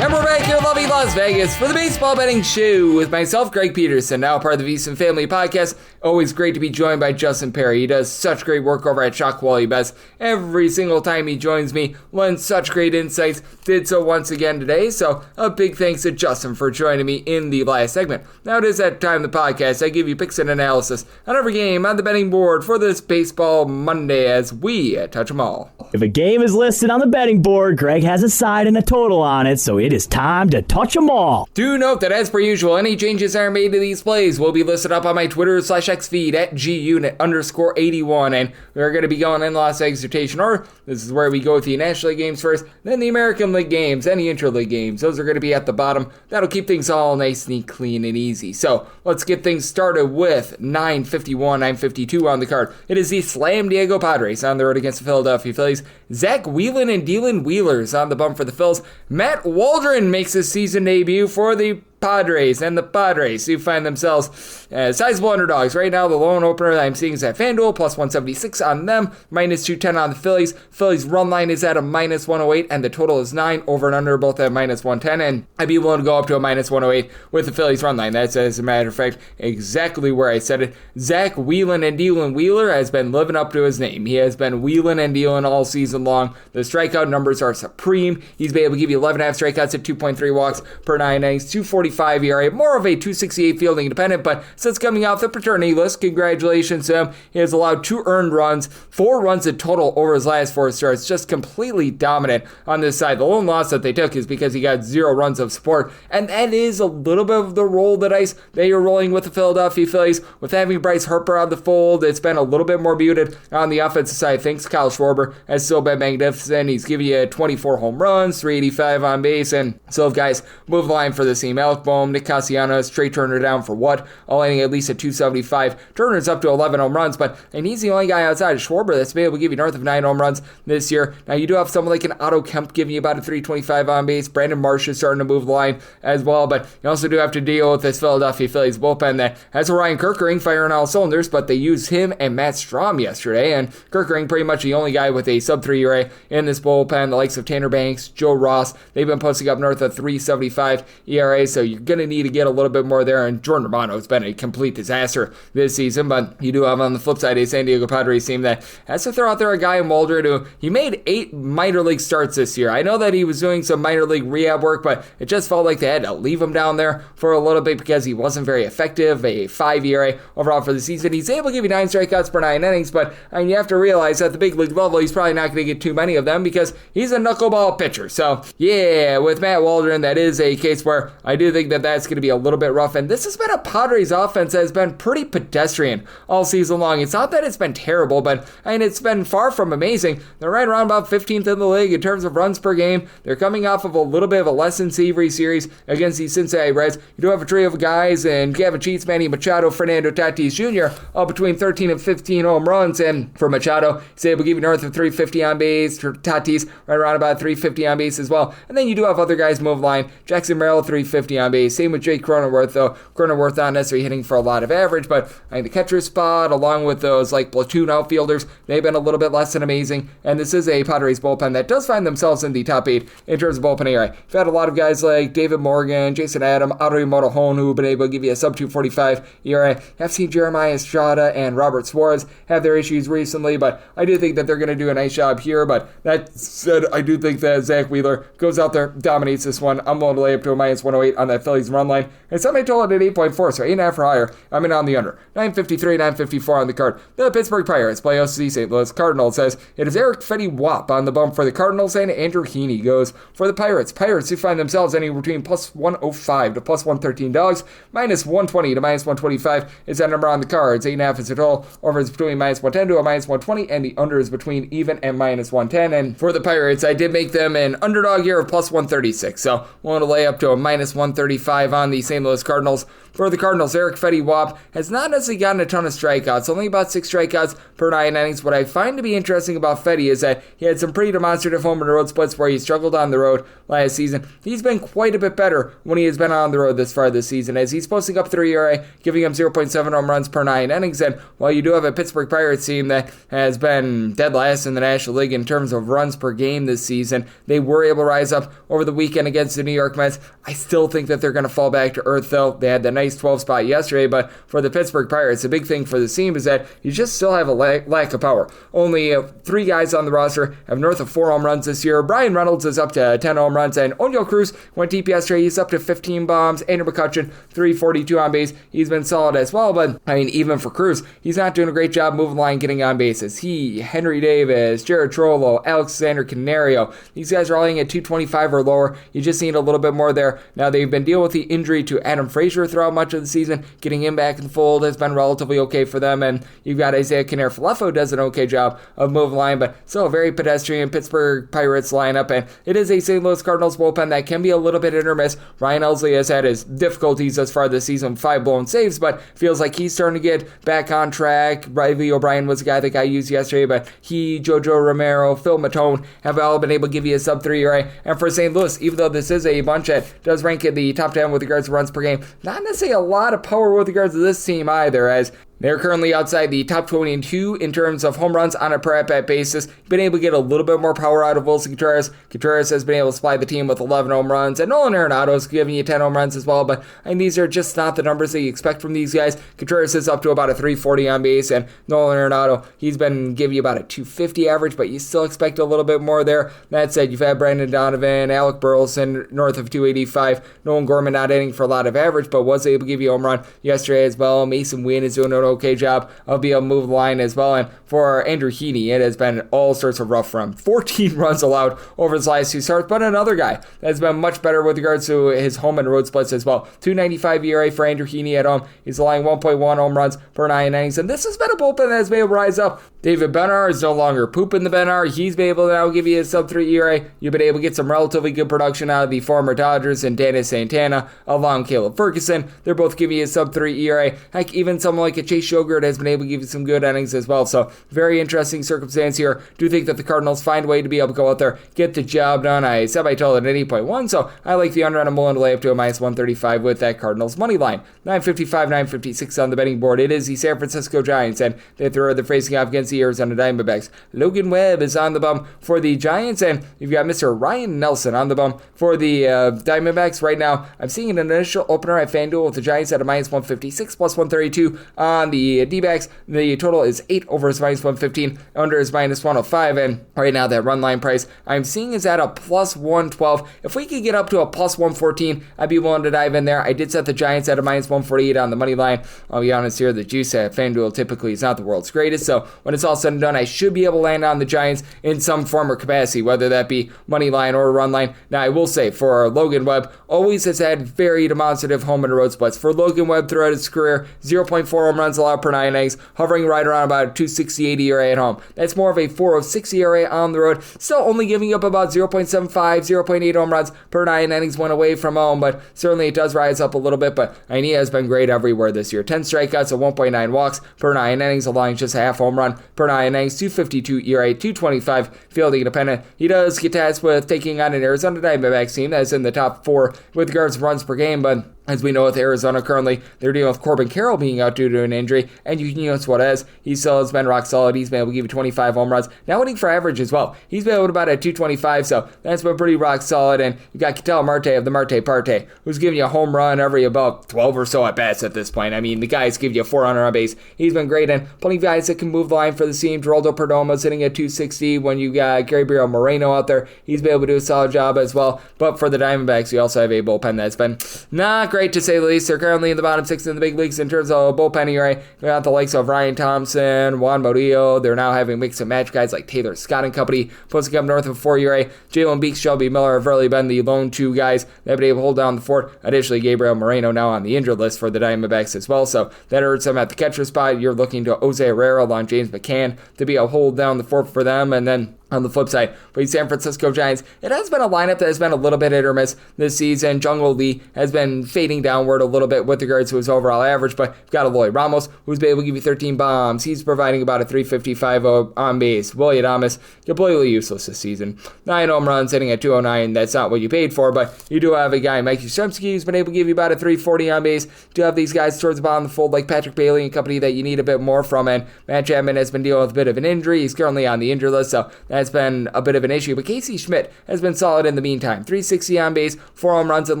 And we're back here in lovely Las Vegas for the Baseball Betting Show with myself, Greg Peterson, now part of the VSiN Family Podcast. Always great to be joined by Justin Perri. He does such great work over at Shock Quality Bets. Every single time he joins me, lends such great insights. Did so once again today. So a big thanks to Justin for joining me in the last segment. Now it is that time of the podcast. I give you picks and analysis on every game on the betting board for this Baseball Monday as we touch them all. If a game is listed on the betting board, Greg has a side and a total on it, so it is time to touch them all. Do note that as per usual, any changes that are made to these plays will be listed up on my Twitter/X feed at gunit_81, and we're going to be going in Las Vegas rotation order. This is where we go with the National League games first, then the American League games, and the Interleague games. Those are going to be at the bottom. That'll keep things all nice and clean and easy. So let's get things started with 9:51, 9:52 on the card. It is the Slam Diego Padres on the road against the Philadelphia Phillies. Zach Whelan and Dylan Wheeler's on the bump for the Phils. Matt Waldron makes his season debut for the Padres, and the Padres do find themselves as sizable underdogs. Right now, the lone opener that I'm seeing is at FanDuel, plus 176 on them, minus 210 on the Phillies. Phillies run line is at a minus 108, and the total is 9, over and under both at minus 110, and I'd be willing to go up to a minus 108 with the Phillies run line. That's, as a matter of fact, exactly where I said it. Zach Whelan and Dylan Wheeler has been living up to his name. He has been wheeling and dealing all season long. The strikeout numbers are supreme. He's been able to give you 11.5 strikeouts at 2.3 walks per 9 innings, 245 ERA, more of a 268 fielding independent, but since coming off the paternity list, congratulations to him. He has allowed 2 earned runs, 4 runs in total over his last 4 starts, just completely dominant on this side. The lone loss that they took is because he got 0 runs of support, and that is a little bit of the roll the dice that you're rolling with the Philadelphia Phillies. With having Bryce Harper on the fold, it's been a little bit more muted on the offensive side. Thanks, Kyle Schwarber has still been magnificent. He's giving you 24 home runs, 385 on base, and so if guys move the line for this team, Alec Boehm, Nick Castellanos, Trey Turner down for what? All ending at least at 275. Turner's up to 11 home runs, and he's the only guy outside of Schwarber that's been able to give you north of 9 home runs this year. Now, you do have someone like an Otto Kemp giving you about a 325 on base. Brandon Marsh is starting to move the line as well, but you also do have to deal with this Philadelphia Phillies bullpen that has a Ryan Kerkering firing all cylinders, but they used him and Matt Strahm yesterday, and Kerkering pretty much the only guy with a sub-3 ERA in this bullpen. The likes of Tanner Banks, Joe Ross, they've been posting up north of 3.75 ERA, so you're going to need to get a little bit more there, and Jordan Romano has been a complete disaster this season, but you do have on the flip side a San Diego Padres team that has to throw out there a guy in Waldron who he made 8 minor league starts this year. I know that he was doing some minor league rehab work, but it just felt like they had to leave him down there for a little bit because he wasn't very effective. A 5 ERA overall for the season. He's able to give you 9 strikeouts per 9 innings, but you have to realize at the big league level, he's probably not going to get too many of them because he's a knuckleball pitcher. So yeah, with Matt Waldron, that is a case where I do think that that's going to be a little bit rough, and this has been a Padres offense that has been pretty pedestrian all season long. It's not that it's been terrible, but it's been far from amazing. They're right around about 15th in the league in terms of runs per game. They're coming off of a little bit of a less than savory series against the Cincinnati Reds. You do have a trio of guys, and Gavin Sheets, Manny Machado, Fernando Tatis Jr., all between 13 and 15 home runs, and for Machado, he's able to give you north of 350 on base. For Tatis, right around about 350 on base as well. And then you do have other guys move line. Jackson Merrill, 350 on base. Same with Jake Cronenworth, though. Cronenworth not necessarily hitting for a lot of average, but the catcher spot, along with those like platoon outfielders, they've been a little bit less than amazing. And this is a Padres bullpen that does find themselves in the top 8 in terms of bullpen ERA. You've had a lot of guys like David Morgan, Jason Adam, Audrey Motohone, who have been able to give you a sub 245 ERA. I've seen Jeremiah Estrada and Robert Suarez have their issues recently, but I do think that they're going to do a nice job here. But that said, I do think that Zach Wheeler goes out there, dominates this one. I'm willing to lay up to a minus 108 on that Phillies run line. And somebody told it at 8.4, so 8.5 or higher. I'm in on the under. 953, 954 on the card. The Pittsburgh Pirates play OC St. Louis Cardinals. Says it is Eric Fetty Wap on the bump for the Cardinals, and Andrew Heaney goes for the Pirates. Pirates who find themselves anywhere between plus 105 to plus 113 dogs. Minus 120 to minus 125 is that number on the cards. 8.5 is a total. Over is between minus 110 to a minus 120, and the under is between even and minus 110. And for the Pirates, I did make them an underdog here of plus 136. So willing to lay up to a minus 130 135 on the St. Louis Cardinals. For the Cardinals, Eric Fetty Wap has not necessarily gotten a ton of strikeouts, only about 6 strikeouts per 9 innings. What I find to be interesting about Fetty is that he had some pretty demonstrative home and road splits where he struggled on the road last season. He's been quite a bit better when he has been on the road this far this season, as he's posting up 3 ERA, giving him 0.7 home runs per 9 innings. And while you do have a Pittsburgh Pirates team that has been dead last in the National League in terms of runs per game this season, they were able to rise up over the weekend against the New York Mets. I still think that they're going to fall back to earth, though. They had the nice 12 spot yesterday, but for the Pittsburgh Pirates, the big thing for the team is that you just still have a lack of power. Only 3 guys on the roster have north of 4 home runs this year. Brian Reynolds is up to 10 home runs, and Oneil Cruz went deep yesterday. He's up to 15 bombs. Andrew McCutchen, 342 on base. He's been solid as well, but I mean, even for Cruz, he's not doing a great job moving the line, getting on bases. He, Henry Davis, Jared Trollo, Alexander Canario, these guys are all hitting at 225 or lower. You just need a little bit more there. Now, they've been dealing with the injury to Adam Frazier throughout much of the season. Getting him back in the fold has been relatively okay for them, and you've got Isaiah Canero-Falefo does an okay job of moving the line, but still a very pedestrian Pittsburgh Pirates lineup, and it is a St. Louis Cardinals bullpen that can be a little bit hit or miss. Ryan Helsley has had his difficulties thus far this season, 5 blown saves, but feels like he's starting to get back on track. Riley O'Brien was the guy that got used yesterday, but he, Jojo Romero, Phil Matone have all been able to give you a sub-3 ERA, and for St. Louis, even though this is a bunch that does rank in the top 10 with regards to runs per game, not necessarily a lot of power with regards to this team either, as they're currently outside the top 22 in terms of home runs on a per at-bat basis. Been able to get a little bit more power out of Wilson Contreras. Contreras has been able to supply the team with 11 home runs, and Nolan Arenado's giving you 10 home runs as well, but I mean, these are just not the numbers that you expect from these guys. Contreras is up to about a 340 on base, and Nolan Arenado, he's been giving you about a 250 average, but you still expect a little bit more there. That said, you've had Brandon Donovan, Alec Burleson north of 285, Nolan Gorman not hitting for a lot of average, but was able to give you a home run yesterday as well. Mason Wynn is doing an okay job of being able to move the line as well. And for Andrew Heaney, it has been all sorts of rough from 14 runs allowed over his last 2 starts, but another guy that's been much better with regards to his home and road splits as well. 295 ERA for Andrew Heaney at home. He's allowing 1.1 home runs per 9 innings, and this has been a bullpen that has been able to rise up. David Bennar is no longer pooping the Bennar. He's been able to now give you a sub-3 ERA. You've been able to get some relatively good production out of the former Dodgers and Dennis Santana, along Caleb Ferguson. They're both giving you a sub-3 ERA. Heck, even someone like a Chase Shogurt has been able to give you some good innings as well. So, very interesting circumstance here. Do think that the Cardinals find a way to be able to go out there, get the job done. I said I told it at 8.1, so I like the under, and I'm willing to lay up to a minus 135 with that Cardinals money line. 955, 956 on the betting board. It is the San Francisco Giants, and they're facing off against the Arizona Diamondbacks. Logan Webb is on the bum for the Giants, and you've got Mr. Ryan Nelson on the bum for the Diamondbacks. Right now, I'm seeing an initial opener at FanDuel with the Giants at a minus 156, plus 132 on the D-backs. The total is 8 over his minus 115, under his minus 105, and right now that run line price I'm seeing is at a plus 112. If we could get up to a plus 114, I'd be willing to dive in there. I did set the Giants at a minus 148 on the money line. I'll be honest here, the juice at FanDuel typically is not the world's greatest, so when it's all said and done, I should be able to land on the Giants in some form or capacity, whether that be money line or run line. Now, I will say, for Logan Webb, always has had very demonstrative home and road splits. For Logan Webb throughout his career, 0.4 home runs allowed per 9 innings, hovering right around about a 268 ERA at home. That's more of a 406 ERA on the road, still only giving up about 0.75, 0.8 home runs per 9 innings when away from home, but certainly it does rise up a little bit, but he has been great everywhere this year. 10 strikeouts, 1.9 walks per 9 innings, allowing just a half home run per 9 innings, 252 ERA, 225 fielding independent. He does get tasked with taking on an Arizona Diamondbacks team that is in the top 4 with regards to runs per game, but as we know with Arizona currently, they're dealing with Corbin Carroll being out due to an injury, and Eugenio Suarez, he still has been rock solid. He's been able to give you 25 home runs, now hitting for average as well. He's been able to about at 225, so that's been pretty rock solid, and you got Ketel Marte of the Marte Parte, who's giving you a home run every about 12 or so at bats at this point. I mean, the guys give you 400 on base. He's been great, and plenty of guys that can move the line for the team. Geraldo Perdoma's hitting at 260 when you got Gabriel Moreno out there. He's been able to do a solid job as well, but for the Diamondbacks, you also have a bullpen that's been not great to say the least. They're currently in the bottom 6 in the big leagues in terms of bullpen ERA. We got the likes of Ryan Thompson, Juan Murillo. They're now having mix and match guys like Taylor Scott and company posting up north of 4 ERA. Jalen Beeks, Shelby Miller have really been the lone 2 guys that have been able to hold down the fort. Additionally, Gabriel Moreno now on the injured list for the Diamondbacks as well, so that hurts them at the catcher spot. You're looking to Jose Herrera along James McCann to be able to hold down the fort for them, and then On the flip side, for the San Francisco Giants, it has been a lineup that has been a little bit hit or miss this season. Jung-Ho Lee has been fading downward a little bit with regards to his overall average, but you've got Eloy Ramos, who's been able to give you 13 bombs. He's providing about a 355 on base. Willie Adames, completely useless this season. 9 home runs, hitting at 209. That's not what you paid for, but you do have a guy, Mike Yastrzemski, who's been able to give you about a 340 on base. You do have these guys towards the bottom of the fold like Patrick Bailey and company that you need a bit more from, and Matt Chapman has been dealing with a bit of an injury. He's currently on the injury list, so that's been a bit of an issue, but Casey Schmidt has been solid in the meantime. 360 on base, 4 home runs and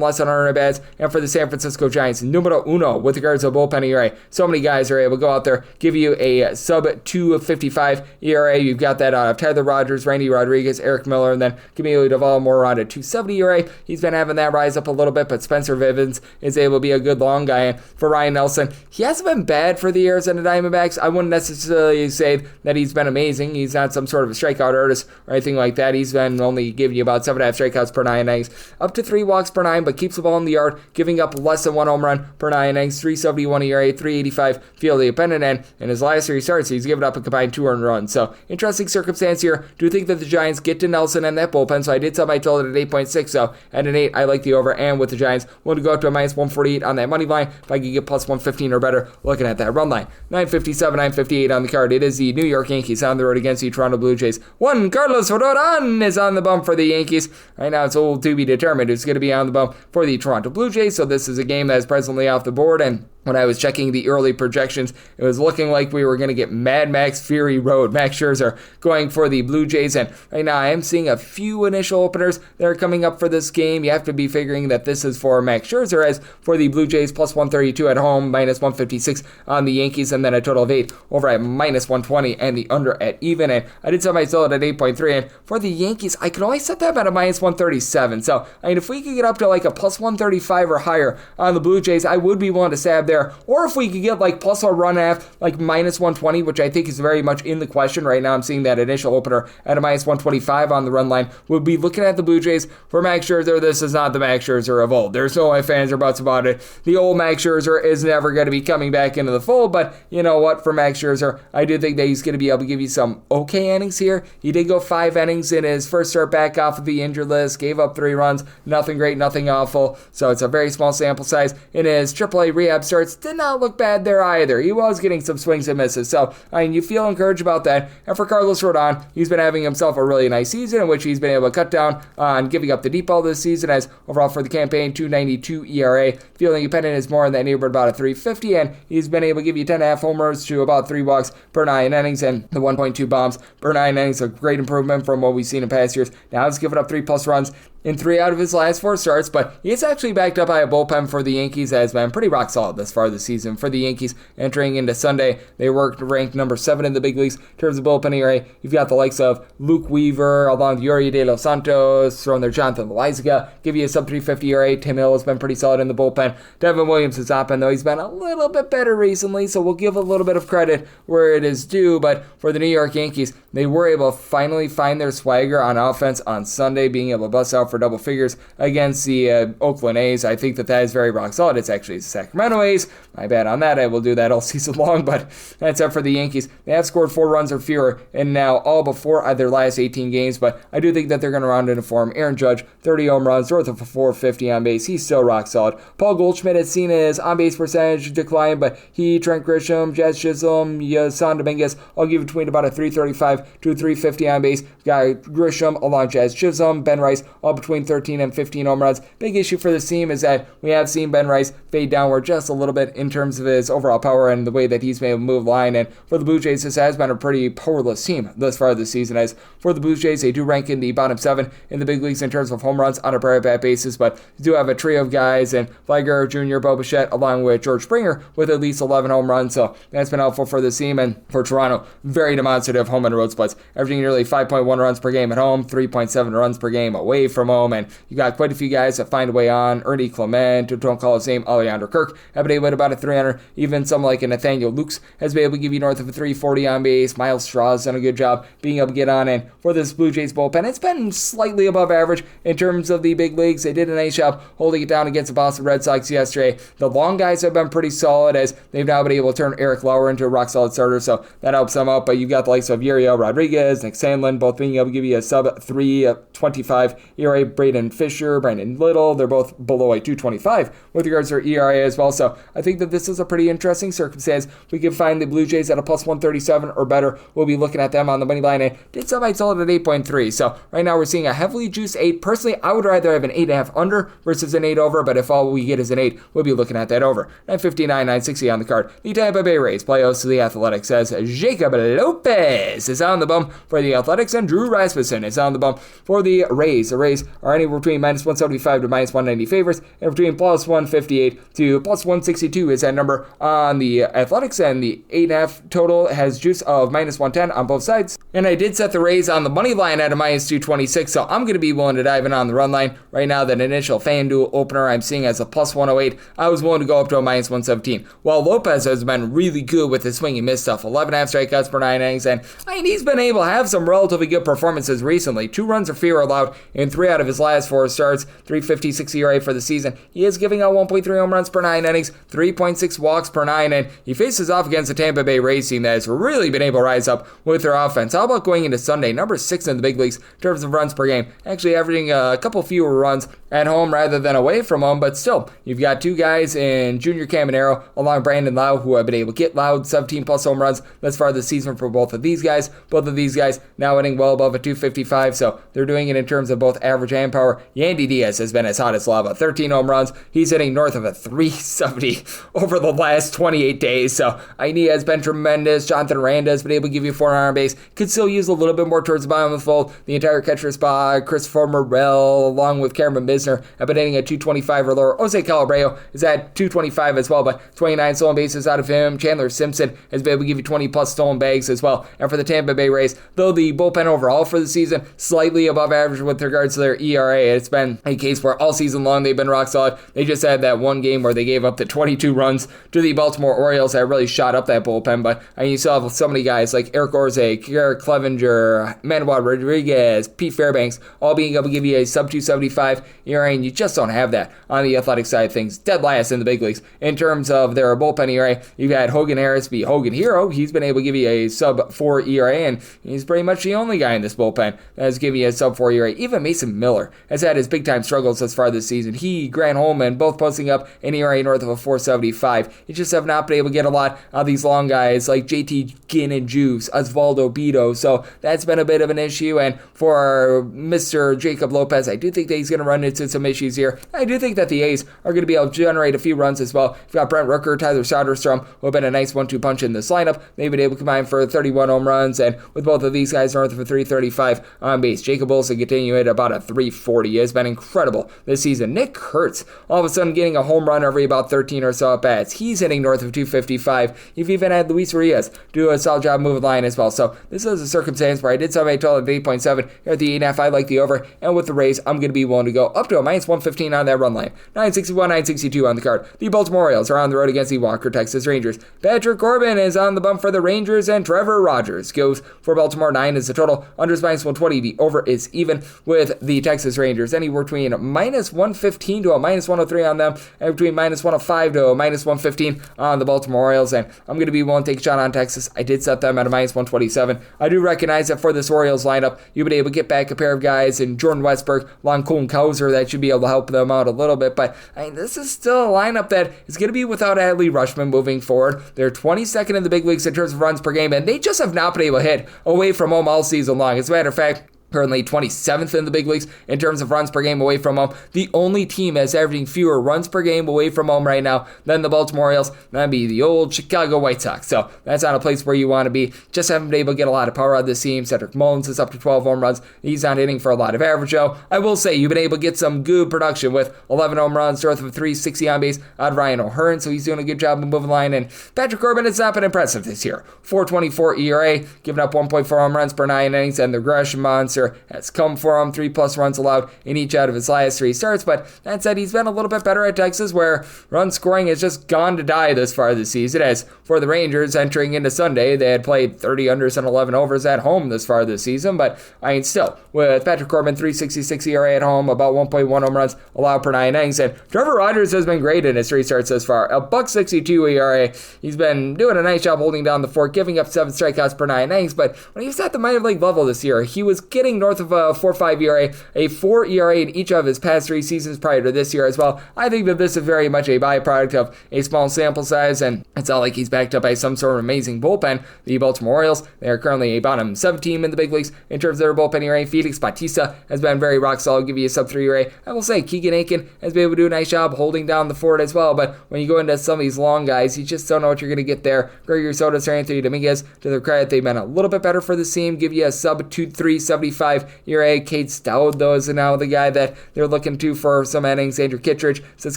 less than 100 at-bats, and for the San Francisco Giants, numero uno with regards to bullpen ERA. So many guys are able to go out there, give you a sub-255 ERA. You've got that out of Tyler Rogers, Randy Rodriguez, Eric Miller, and then Camilo Doval more around a 270 ERA. He's been having that rise up a little bit, but Spencer Vivens is able to be a good long guy. And for Ryan Nelson, he hasn't been bad for the Arizona Diamondbacks. I wouldn't necessarily say that he's been amazing. He's not some sort of a strikeout artist or anything like that. He's been only giving you about 7.5 strikeouts per 9 innings, up to 3 walks per 9, but keeps the ball in the yard, giving up less than 1 home run per 9 innings, 371 ERA, 385 field independent, and in his last 3 starts, he's given up a combined 2 earned runs. So, interesting circumstance here. Do think that the Giants get to Nelson and that bullpen, so I did sell my total at 8.6, so at an 8, I like the over, and with the Giants, willing to go up to a minus 148 on that money line. If I could get plus 115 or better, looking at that run line. 957, 958 on the card. It is the New York Yankees on the road against the Toronto Blue Jays. One, Carlos Rodon is on the bump for the Yankees. Right now, it's all to be determined who's going to be on the bump for the Toronto Blue Jays, so this is a game that is presently off the board, and when I was checking the early projections, it was looking like we were going to get Mad Max Fury Road. Max Scherzer going for the Blue Jays, and right now I am seeing a few initial openers that are coming up for this game. You have to be figuring that this is for Max Scherzer, as for the Blue Jays, plus 132 at home, minus 156 on the Yankees, and then a total of 8 over at minus 120, and the under at even. And I did set my sell at 8.3, and for the Yankees, I could only set that at a minus 137. So, I mean, if we could get up to like a plus 135 or higher on the Blue Jays, I would be willing to stab there. Or if we could get like plus a run half, like minus 120, which I think is very much in the question right now. I'm seeing that initial opener at a minus 125 on the run line. We'll be looking at the Blue Jays for Max Scherzer. This is not the Max Scherzer of old. There's no ifs, ands, or buts about it. The old Max Scherzer is never going to be coming back into the fold, but you know what? For Max Scherzer, I do think that he's going to be able to give you some okay innings here. He did go 5 innings in his first start back off of the injured list, gave up 3 runs, nothing great, nothing awful, so it's a very small sample size. In his AAA rehab starts, did not look bad there either. He was getting some swings and misses, so I mean, you feel encouraged about that. And for Carlos Rodon, he's been having himself a really nice season in which he's been able to cut down on giving up the deep ball this season, as overall for the campaign, 292 ERA. Fielding dependent is more in that neighborhood, about a 350, and he's been able to give you 10.5 homers to about 3 walks per 9 innings, and the 1.2 bombs per 9 innings, a great improvement from what we've seen in past years. Now he's given up 3+ runs in 3 out of his last 4 starts, but he's actually backed up by a bullpen for the Yankees that has been pretty rock solid thus far this season. For the Yankees, entering into Sunday, they were ranked number 7 in the big leagues in terms of bullpen ERA. You've got the likes of Luke Weaver, along with Yuri De Los Santos, throwing their Jonathan Loaizaga, give you a sub 350 ERA. Tim Hill has been pretty solid in the bullpen. Devin Williams has not been, though he's been a little bit better recently, so we'll give a little bit of credit where it is due. But for the New York Yankees, they were able to finally find their swagger on offense on Sunday, being able to bust out for double figures against the Oakland A's. I think that is very rock solid. It's actually the Sacramento A's. My bad on that. I will do that all season long, but that's it for the Yankees. They have scored 4 runs or fewer and now all before their last 18 games, but I do think that they're going to round into form. Aaron Judge, 30 home runs, north of a 450 on base. He's still rock solid. Paul Goldschmidt has seen his on-base percentage decline, but Trent Grisham, Jazz Chisholm, Yasan Dominguez, I'll give between about a 335 to a 350 on base. Guy Grisham along Jazz Chisholm, Ben Rice, all between 13 and 15 home runs. Big issue for this team is that we have seen Ben Rice fade downward just a little bit in terms of his overall power and the way that he's been able to move line. And for the Blue Jays, this has been a pretty powerless team thus far this season. As for the Blue Jays, they do rank in the bottom 7 in the big leagues in terms of home runs on a per at-bat basis, but they do have a trio of guys, and Flager Jr., Bo Bichette, along with George Springer, with at least 11 home runs, so that's been helpful for this team. And for Toronto, very demonstrative home and road splits, averaging nearly 5.1 runs per game at home, 3.7 runs per game away from minimum, and you got quite a few guys that find a way on. Ernie Clement, don't call his name, Alejandro Kirk, have been able to hit about a 300. Even someone like a Nathaniel Lukes has been able to give you north of a 340 on base. Miles Straw's done a good job being able to get on, and for this Blue Jays bullpen, it's been slightly above average in terms of the big leagues. They did a nice job holding it down against the Boston Red Sox yesterday. The long guys have been pretty solid as they've now been able to turn Eric Lauer into a rock-solid starter, so that helps them out. But you've got the likes of Uriel Rodriguez, Nick Sandlin, both being able to give you a sub-3.25 ERA. Braden Fisher, Brandon Little, they're both below a 2.25 with regards to their ERA as well. So I think that this is a pretty interesting circumstance. We can find the Blue Jays at a plus 137 or better. We'll be looking at them on the money line, and did somebody sold at 8.3. So right now we're seeing a heavily juiced 8. Personally, I would rather have an 8.5 under versus an 8 over, but if all we get is an 8, we'll be looking at that over. 959, 960 on the card. The Tampa Bay Rays play host to the Athletics as Jacob Lopez is on the bump for the Athletics, and Drew Rasmussen is on the bump for the Rays. The Rays are anywhere between minus 175 to minus 190 favorites, and between plus 158 to plus 162 is that number on the Athletics, and the 8.5 total has juice of minus 110 on both sides. And I did set the Rays on the money line at a minus 226, so I'm going to be willing to dive in on the run line. Right now, that initial FanDuel opener I'm seeing as a plus 108, I was willing to go up to a minus 117. While Lopez has been really good with his swing and miss stuff, 11.5 strikeouts per 9 innings, and he's been able to have some relatively good performances recently. 2 runs or fewer allowed in 3 out of his last 4 starts, 3.56 ERA for the season. He is giving out 1.3 home runs per 9 innings, 3.6 walks per 9, and he faces off against the Tampa Bay Rays team that has really been able to rise up with their offense. How about going into Sunday, number 6 in the big leagues in terms of runs per game, actually averaging a couple fewer runs at home rather than away from home, but still, you've got 2 guys in Junior Caminero along with Brandon Lau who have been able to get Loud 17 plus home runs thus far this season for both of these guys. Both of these guys now hitting well above a 255, so they're doing it in terms of both average and power. Yandy Diaz has been as hot as lava, 13 home runs. He's hitting north of a 370 over the last 28 days, so Aini has been tremendous. Jonathan Aranda has been able to give you 4 on base. Could still use a little bit more towards the bottom of the fold. The entire catcher spot, Christopher Morel, along with Cameron Misner, have been hitting at 225 or lower. Jose Calabreo is at 225 as well, but 29 stolen bases out of him. Chandler Simpson has been able to give you 20 plus stolen bags as well. And for the Tampa Bay Rays, though the bullpen overall for the season slightly above average with regards to their ERA, it's been a case where all season long they've been rock solid. They just had that one game where they gave up the 22 runs to the Baltimore Orioles that really shot up that bullpen, but you still have so many guys like Eric Orze, Garrett Clevenger, Manuel Rodriguez, Pete Fairbanks, all being able to give you a sub 275 ERA, and you just don't have that on the athletic side of things. Dead last in the big leagues in terms of their bullpen ERA. You've had Hogan Harris be Hogan Hero. He's been able to give you a sub 4 ERA, and he's pretty much the only guy in this bullpen that has given you a sub 4 ERA. Even Mason Miller has had his big time struggles thus far this season. He, Grant Holman, both posting up an ERA north of a 475. You just have not been able to get a lot of these long guys like JT Ginn and Juice, Osvaldo Bido, so that's been a bit of an issue. And for Mr. Jacob Lopez, I do think that he's going to run into some issues here. I do think that the A's are going to be able to generate a few runs as well. You've got Brent Rooker, Tyler Soderstrom, who have been a nice 1-2 punch in this lineup. They've been able to combine for 31 home runs, and with both of these guys north of a 335 on base. Jacob Olsen continuing at about a 340. He has been incredible this season. Nick Kurtz, all of a sudden getting a home run every about 13 or so at bats. He's hitting north of 255. You've even had Luis Urias do a solid job moving the line as well. So this is a circumstance where I did something total of 8.7. Here at the 8.5, I like the over, and with the Rays, I'm going to be willing to go up to a minus 115 on that run line. 961, 962 on the card. The Baltimore Orioles are on the road against the Walker Texas Rangers. Patrick Corbin is on the bump for the Rangers, and Trevor Rogers goes for Baltimore. 9 is the total. Under is minus 120. The over is even with the Texas Rangers. Anywhere between minus 115 to a minus 103 on them, and between minus 105 to a minus 115 on the Baltimore Orioles. And I'm going to be willing to take a shot on Texas. I did set them at a minus 127. I do recognize that for this Orioles lineup, you've been able to get back a pair of guys in Jordan Westberg, along Colin Cowser, that should be able to help them out a little bit. But this is still a lineup that is going to be without Adley Rutschman moving forward. They're 22nd in the big leagues in terms of runs per game, and they just have not been able to hit away from home all season long. As a matter of fact, currently 27th in the big leagues in terms of runs per game away from home. The only team that's averaging fewer runs per game away from home right now than the Baltimore Orioles, that'd be the old Chicago White Sox. So that's not a place where you want to be. Just haven't been able to get a lot of power out of this team. Cedric Mullins is up to 12 home runs. He's not hitting for a lot of average, though. I will say you've been able to get some good production with 11 home runs, north of 360 on base out of Ryan O'Hearn, so he's doing a good job of moving the line. And Patrick Corbin has not been impressive this year. 4.24 ERA, giving up 1.4 home runs per 9 innings, and the regression monster answer has come for him. 3+ runs allowed in each out of his last 3 starts. But that said, he's been a little bit better at Texas, where run scoring has just gone to die this far this season. As for the Rangers entering into Sunday, they had played 30 unders and 11 overs at home this far this season. But I mean, still, with Patrick Corbin, 3.66 ERA at home, about 1.1 home runs allowed per 9 innings. And Trevor Rogers has been great in his 3 starts thus far. A $1.62 ERA. He's been doing a nice job holding down the fort, giving up 7 strikeouts per 9 innings. But when he was at the minor league level this year, he was getting north of a 4.5 ERA, a 4 ERA in each of his past 3 seasons prior to this year as well. I think that this is very much a byproduct of a small sample size, and it's not like he's backed up by some sort of amazing bullpen. The Baltimore Orioles, they are currently a bottom 7 team in the big leagues in terms of their bullpen ERA. Felix Bautista has been very rock solid, give you a sub-3 ERA. I will say Keegan Aiken has been able to do a nice job holding down the fort as well, but when you go into some of these long guys, you just don't know what you're going to get there. Gregory Soto, Anthony Dominguez, to their credit, they've been a little bit better for the team, give you a sub-2.375 ERA. Cade Stout, though, is now the guy that they're looking to for some innings. Andrew Kittredge, since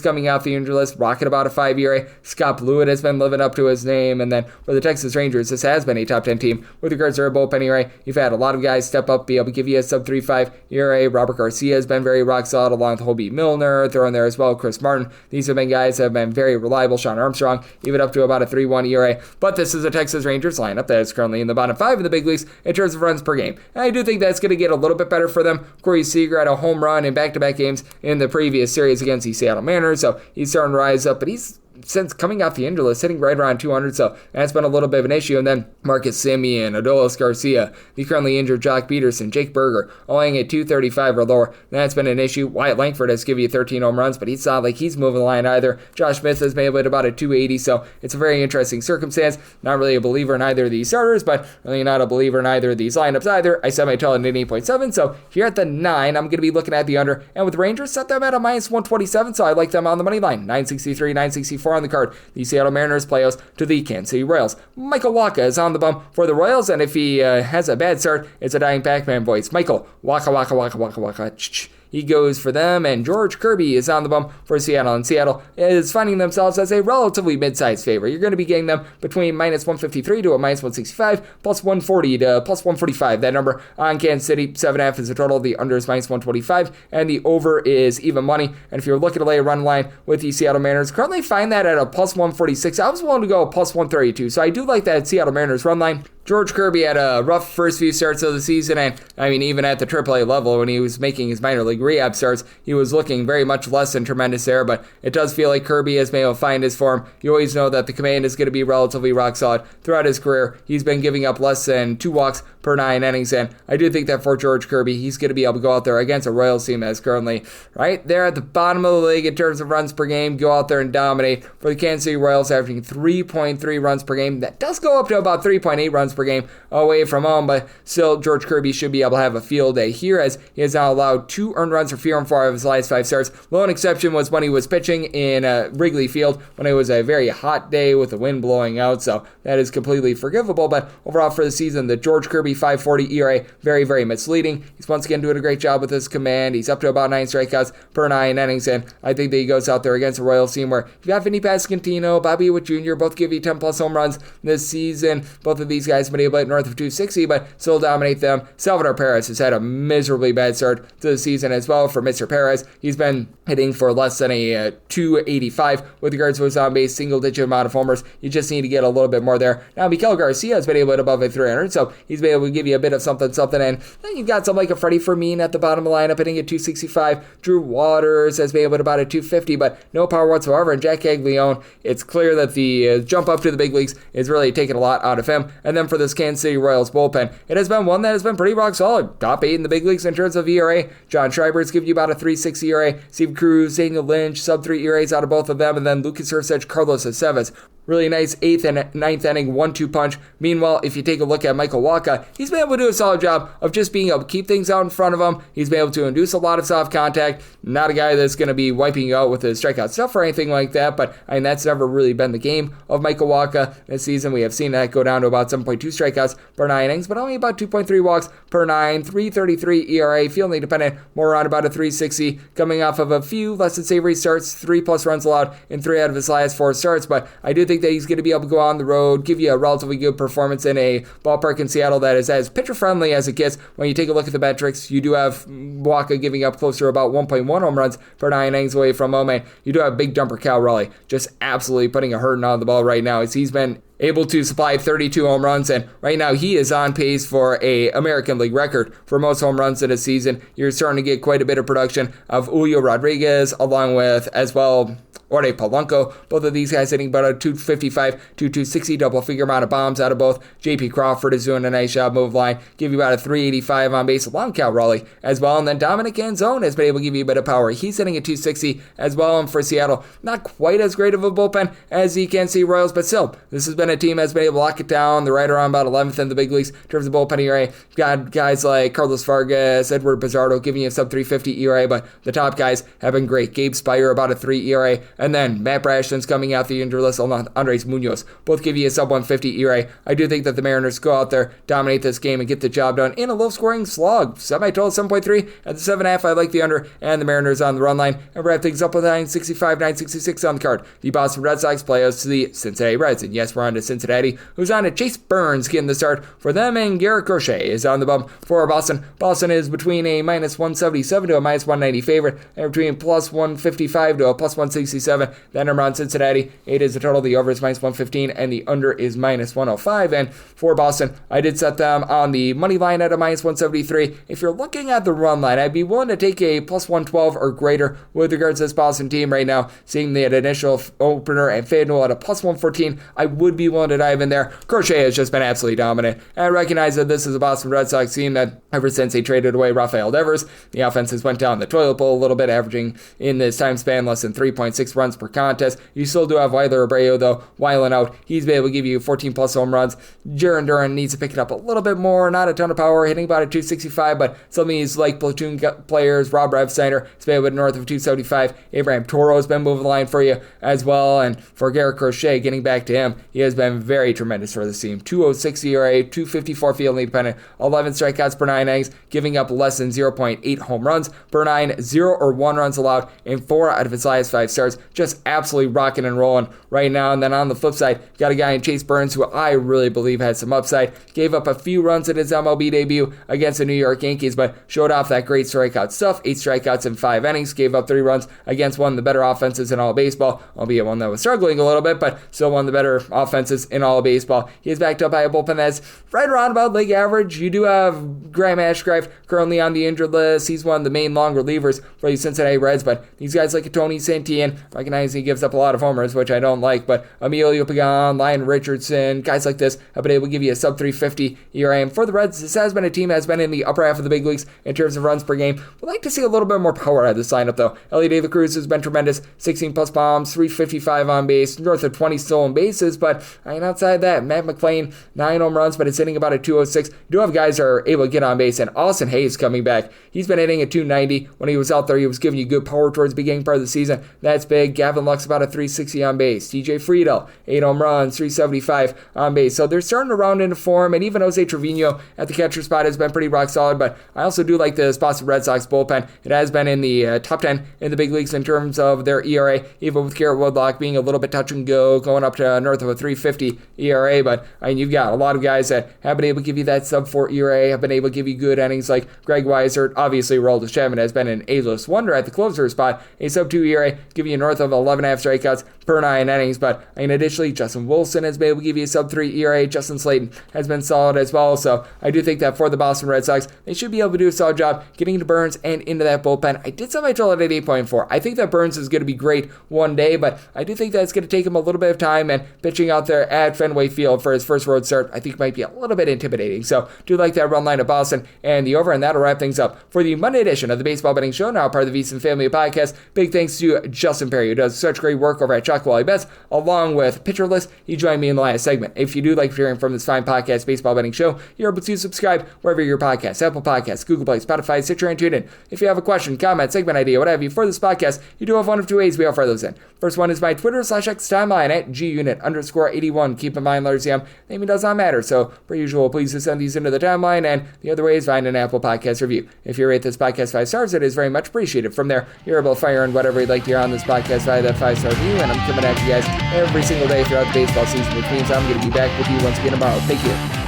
coming off the injury list, rocking about a 5 ERA. Scott Blewett has been living up to his name, and then for the Texas Rangers, this has been a top 10 team with regards to their bullpen ERA. You've had a lot of guys step up, be able to give you a sub-3.5 ERA. Robert Garcia has been very rock solid, along with Hobie Milner, throwing there as well. Chris Martin, these have been guys that have been very reliable. Sean Armstrong, even up to about a 3.1 ERA. But this is a Texas Rangers lineup that is currently in the bottom 5 of the big leagues in terms of runs per game. And I do think that's going to get a little bit better for them. Corey Seager had a home run in back-to-back games in the previous series against the Seattle Mariners, so he's starting to rise up, but he's since coming off the injury list, hitting right around 200, so that's been a little bit of an issue. And then Marcus Semien, Adolis Garcia, the currently injured Jock Peterson, Jake Berger, all hitting at 235 or lower. That's been an issue. Wyatt Langford has given you 13 home runs, but he's not like he's moving the line either. Josh Smith has made it about a 280, so it's a very interesting circumstance. Not really a believer in either of these starters, but really not a believer in either of these lineups either. I set my total at 8.7, so here at the 9, I'm going to be looking at the under, and with Rangers, set them at a minus 127, so I like them on the money line. 963, 964 on the card. The Seattle Mariners play host to the Kansas City Royals. Michael Wacha is on the bump for the Royals, and if he has a bad start, it's a dying Pac-Man voice. Michael Wacha, Wacha, Wacha, Wacha, Wacha. He goes for them, and George Kirby is on the bump for Seattle, and Seattle is finding themselves as a relatively mid-sized favorite. You're going to be getting them between minus 153 to a minus 165, plus 140 to plus 145. That number on Kansas City, 7.5 is the total. The under is minus 125, and the over is even money. And if you're looking to lay a run line with the Seattle Mariners, currently find that at a plus 146. I was willing to go plus 132, so I do like that Seattle Mariners run line. George Kirby had a rough first few starts of the season, and I mean, even at the AAA level, when he was making his minor league rehab starts, he was looking very much less than tremendous there, but it does feel like Kirby has been able to find his form. You always know that the command is going to be relatively rock solid throughout his career. He's been giving up less than 2 walks per 9 innings, and I do think that for George Kirby, he's going to be able to go out there against a Royals team that's currently right there at the bottom of the league in terms of runs per game, go out there and dominate. For the Kansas City Royals, averaging 3.3 runs per game. That does go up to about 3.8 runs per game away from home, but still George Kirby should be able to have a field day here, as he has now allowed 2 earned runs for fewer than 4 of his last 5 starts. Lone exception was when he was pitching in Wrigley Field when it was a very hot day with the wind blowing out, so that is completely forgivable. But overall for the season, the George Kirby 5.40 ERA, very, very misleading. He's once again doing a great job with his command. He's up to about 9 strikeouts per 9 innings, and I think that he goes out there against a Royals team where you've got Vinny Pasquantino, Bobby Witt Jr., both give you 10 plus home runs this season. Both of these guys have been able to hit north of 260, but still dominate them. Salvador Perez has had a miserably bad start to the season as well. For Mr. Perez, he's been hitting for less than a 285 with regards to his on-base single-digit amount of homers. You just need to get a little bit more there. Now, Miguel Garcia has been able to hit above a 300, so he's been able to give you a bit of something, and then you've got something like a Freddie Fermin at the bottom of the lineup hitting at 265. Drew Waters has been able to about a 250, but no power whatsoever. And Jack Caglione, it's clear that the jump up to the big leagues is really taking a lot out of him. And then for this Kansas City Royals bullpen, it has been one that has been pretty rock solid. Top 8 in the big leagues in terms of ERA. John Schreiber's give you about a 3.6 ERA. Steve Cruz, Daniel Lynch, sub-3 ERAs out of both of them. And then Lucas Ursuch, Carlos Aceves. Really nice 8th and 9th inning 1-2 punch. Meanwhile, if you take a look at Michael Wacha, he's been able to do a solid job of just being able to keep things out in front of him. He's been able to induce a lot of soft contact. Not a guy that's going to be wiping you out with his strikeout stuff or anything like that, but I mean, that's never really been the game of Michael Wacha this season. We have seen that go down to about 7.2 strikeouts per 9 innings, but only about 2.3 walks per 9, 3.33 ERA, fielding dependent, more around about a 3.60, coming off of a few less than savory starts, 3+ runs allowed in 3 out of his last 4 starts, but I do think think that he's going to be able to go on the road, give you a relatively good performance in a ballpark in Seattle that is as pitcher-friendly as it gets. When you take a look at the metrics, you do have Waka giving up closer to about 1.1 home runs per 9 innings away from home, and you do have big dumper Cal Raleigh just absolutely putting a hurting on the ball right now, as he's been able to supply 32 home runs, and right now he is on pace for a American League record for most home runs in a season. You're starting to get quite a bit of production of Julio Rodriguez, along with as well Orde Polanco. Both of these guys hitting about a 255 to 260 double figure amount of bombs out of both. JP Crawford is doing a nice job move line, give you about a 385 on base along Cal Raleigh as well. And then Dominic Anzone has been able to give you a bit of power. He's hitting a 260 as well. And for Seattle, not quite as great of a bullpen as the Kansas City Royals, but still, this has been a team that's been able to lock it down. They're right around about 11th in the big leagues in terms of bullpen ERA. You've got guys like Carlos Vargas, Edward Pizarro giving you a sub 350 ERA, but the top guys have been great. Gabe Spire about a 3 ERA, and then Matt Brashton's coming out the injured list, along with Andres Munoz. Both give you a sub 150 ERA. I do think that the Mariners go out there, dominate this game, and get the job done in a low-scoring slog. Semi-total 7.3 at the 7.5. I like the under, and the Mariners on the run line, and wrap things up with 965, 966 on the card. The Boston Red Sox play us to the Cincinnati Reds, and yes, we're on to Cincinnati, who's on to Chase Burns getting the start for them, and Garrett Crochet is on the bump for Boston. Boston is between a minus 177 to a minus 190 favorite, and between plus 155 to a plus 167. The number on Cincinnati, 8 is the total. The over is minus 115, and the under is minus 105. And for Boston, I did set them on the money line at a minus 173. If you're looking at the run line, I'd be willing to take a plus 112 or greater with regards to this Boston team right now. Seeing the initial opener and FanDuel at a plus 114, I would be willing to dive in there. Crochet has just been absolutely dominant. And I recognize that this is a Boston Red Sox team that ever since they traded away Rafael Devers, the offense has went down the toilet bowl a little bit, averaging in this time span less than 3.6 runs per contest. You still do have Weiler Abreu, though, whiling out. He's been able to give you 14 plus home runs. Jaron Duran needs to pick it up a little bit more. Not a ton of power, hitting about a 265, but some of these like platoon players, Rob Revsteiner, has been able to north of 275. Abraham Toro has been moving the line for you as well. And for Garrett Crochet, getting back to him, he has been very tremendous for this team. 206 ERA, 254 field independent, 11 strikeouts per 9 innings, giving up less than 0.8 home runs per 9, 0 or 1 runs allowed in 4 out of his last 5 starts. Just absolutely rocking and rolling right now. And then on the flip side, you got a guy in Chase Burns who I really believe has some upside. Gave up a few runs in his MLB debut against the New York Yankees, but showed off that great strikeout stuff. 8 strikeouts in 5 innings, gave up 3 runs against one of the better offenses in all of baseball, albeit one that was struggling a little bit, but still one of the better offenses in all of baseball. He is backed up by a bullpen that's right around about league average. You do have Graham Ashcraft currently on the injured list. He's one of the main long relievers for the Cincinnati Reds, but these guys like Tony Santillan, recognize he gives up a lot of homers, which I don't like, but Emilio Pagan, Lyon Richardson, guys like this have been able to give you a sub 350 ERA. And for the Reds, this has been a team that has been in the upper half of the big leagues in terms of runs per game. Would like to see a little bit more power out of this lineup, though. Ellie De La Cruz has been tremendous, 16 plus bombs, 355 on base, north of 20 stolen bases, but outside that, Matt McClain, 9 home runs, but it's hitting about a 206. You do have guys that are able to get on base, and Austin Hayes coming back. He's been hitting a 290. When he was out there, he was giving you good power towards the beginning part of the season. That's big. Gavin Lux about a 360 on base. TJ Friedel, 8 home runs, 375 on base. So they're starting to round into form, and even Jose Trevino at the catcher spot has been pretty rock solid, but I also do like this Boston Red Sox bullpen. It has been in the top 10 in the big leagues in terms of their ERA, even with Garrett Woodlock being a little bit touch and go, going up to north of a 350 ERA, but you've got a lot of guys that have been able to give you that sub 4 ERA, have been able to give you good innings like Greg Weiser. Obviously, Roldis Chapman has been an A-list wonder at the closer spot, a sub 2 ERA, giving you north of 11.5 strikeouts per 9 innings, but additionally, Justin Wilson has been able to give you a sub 3 ERA. Justin Slayton has been solid as well, so I do think that for the Boston Red Sox, they should be able to do a solid job getting to Burns and into that bullpen. I did set my total at 8.4. I think that Burns is going to be great one day, but I do think that it's going to take him a little bit of time, and pitching out there at Fenway Field for his first road start, I think might be a little bit intimidating. So do like that run line of Boston and the over, and that'll wrap things up for the Monday edition of the Baseball Betting Show, now part of the VSiN Family Podcast. Big thanks to Justin Perri, who does such great work over at Chalk Wally Bets, along with Pitcher List. He joined me in the last segment. If you do like hearing from this fine podcast, Baseball Betting Show, you're able to subscribe wherever your podcasts, Apple Podcasts, Google Play, Spotify, Stitcher, and TuneIn. If you have a question, comment, segment idea, what have you for this podcast, you do have one of 2 ways we offer those in. First one is my Twitter/X timeline at gunit_81. Keep in mind, letters M, naming does not matter, so per usual, please just send these into the timeline, and the other way is find an Apple Podcast review. If you rate this podcast 5 stars, it is very much appreciated. From there, you're able to fire in whatever you'd like to hear on this podcast podcast via that 5-star review, and I'm coming at you guys every single day throughout the baseball season, which means I'm going to be back with you once again tomorrow. Thank you.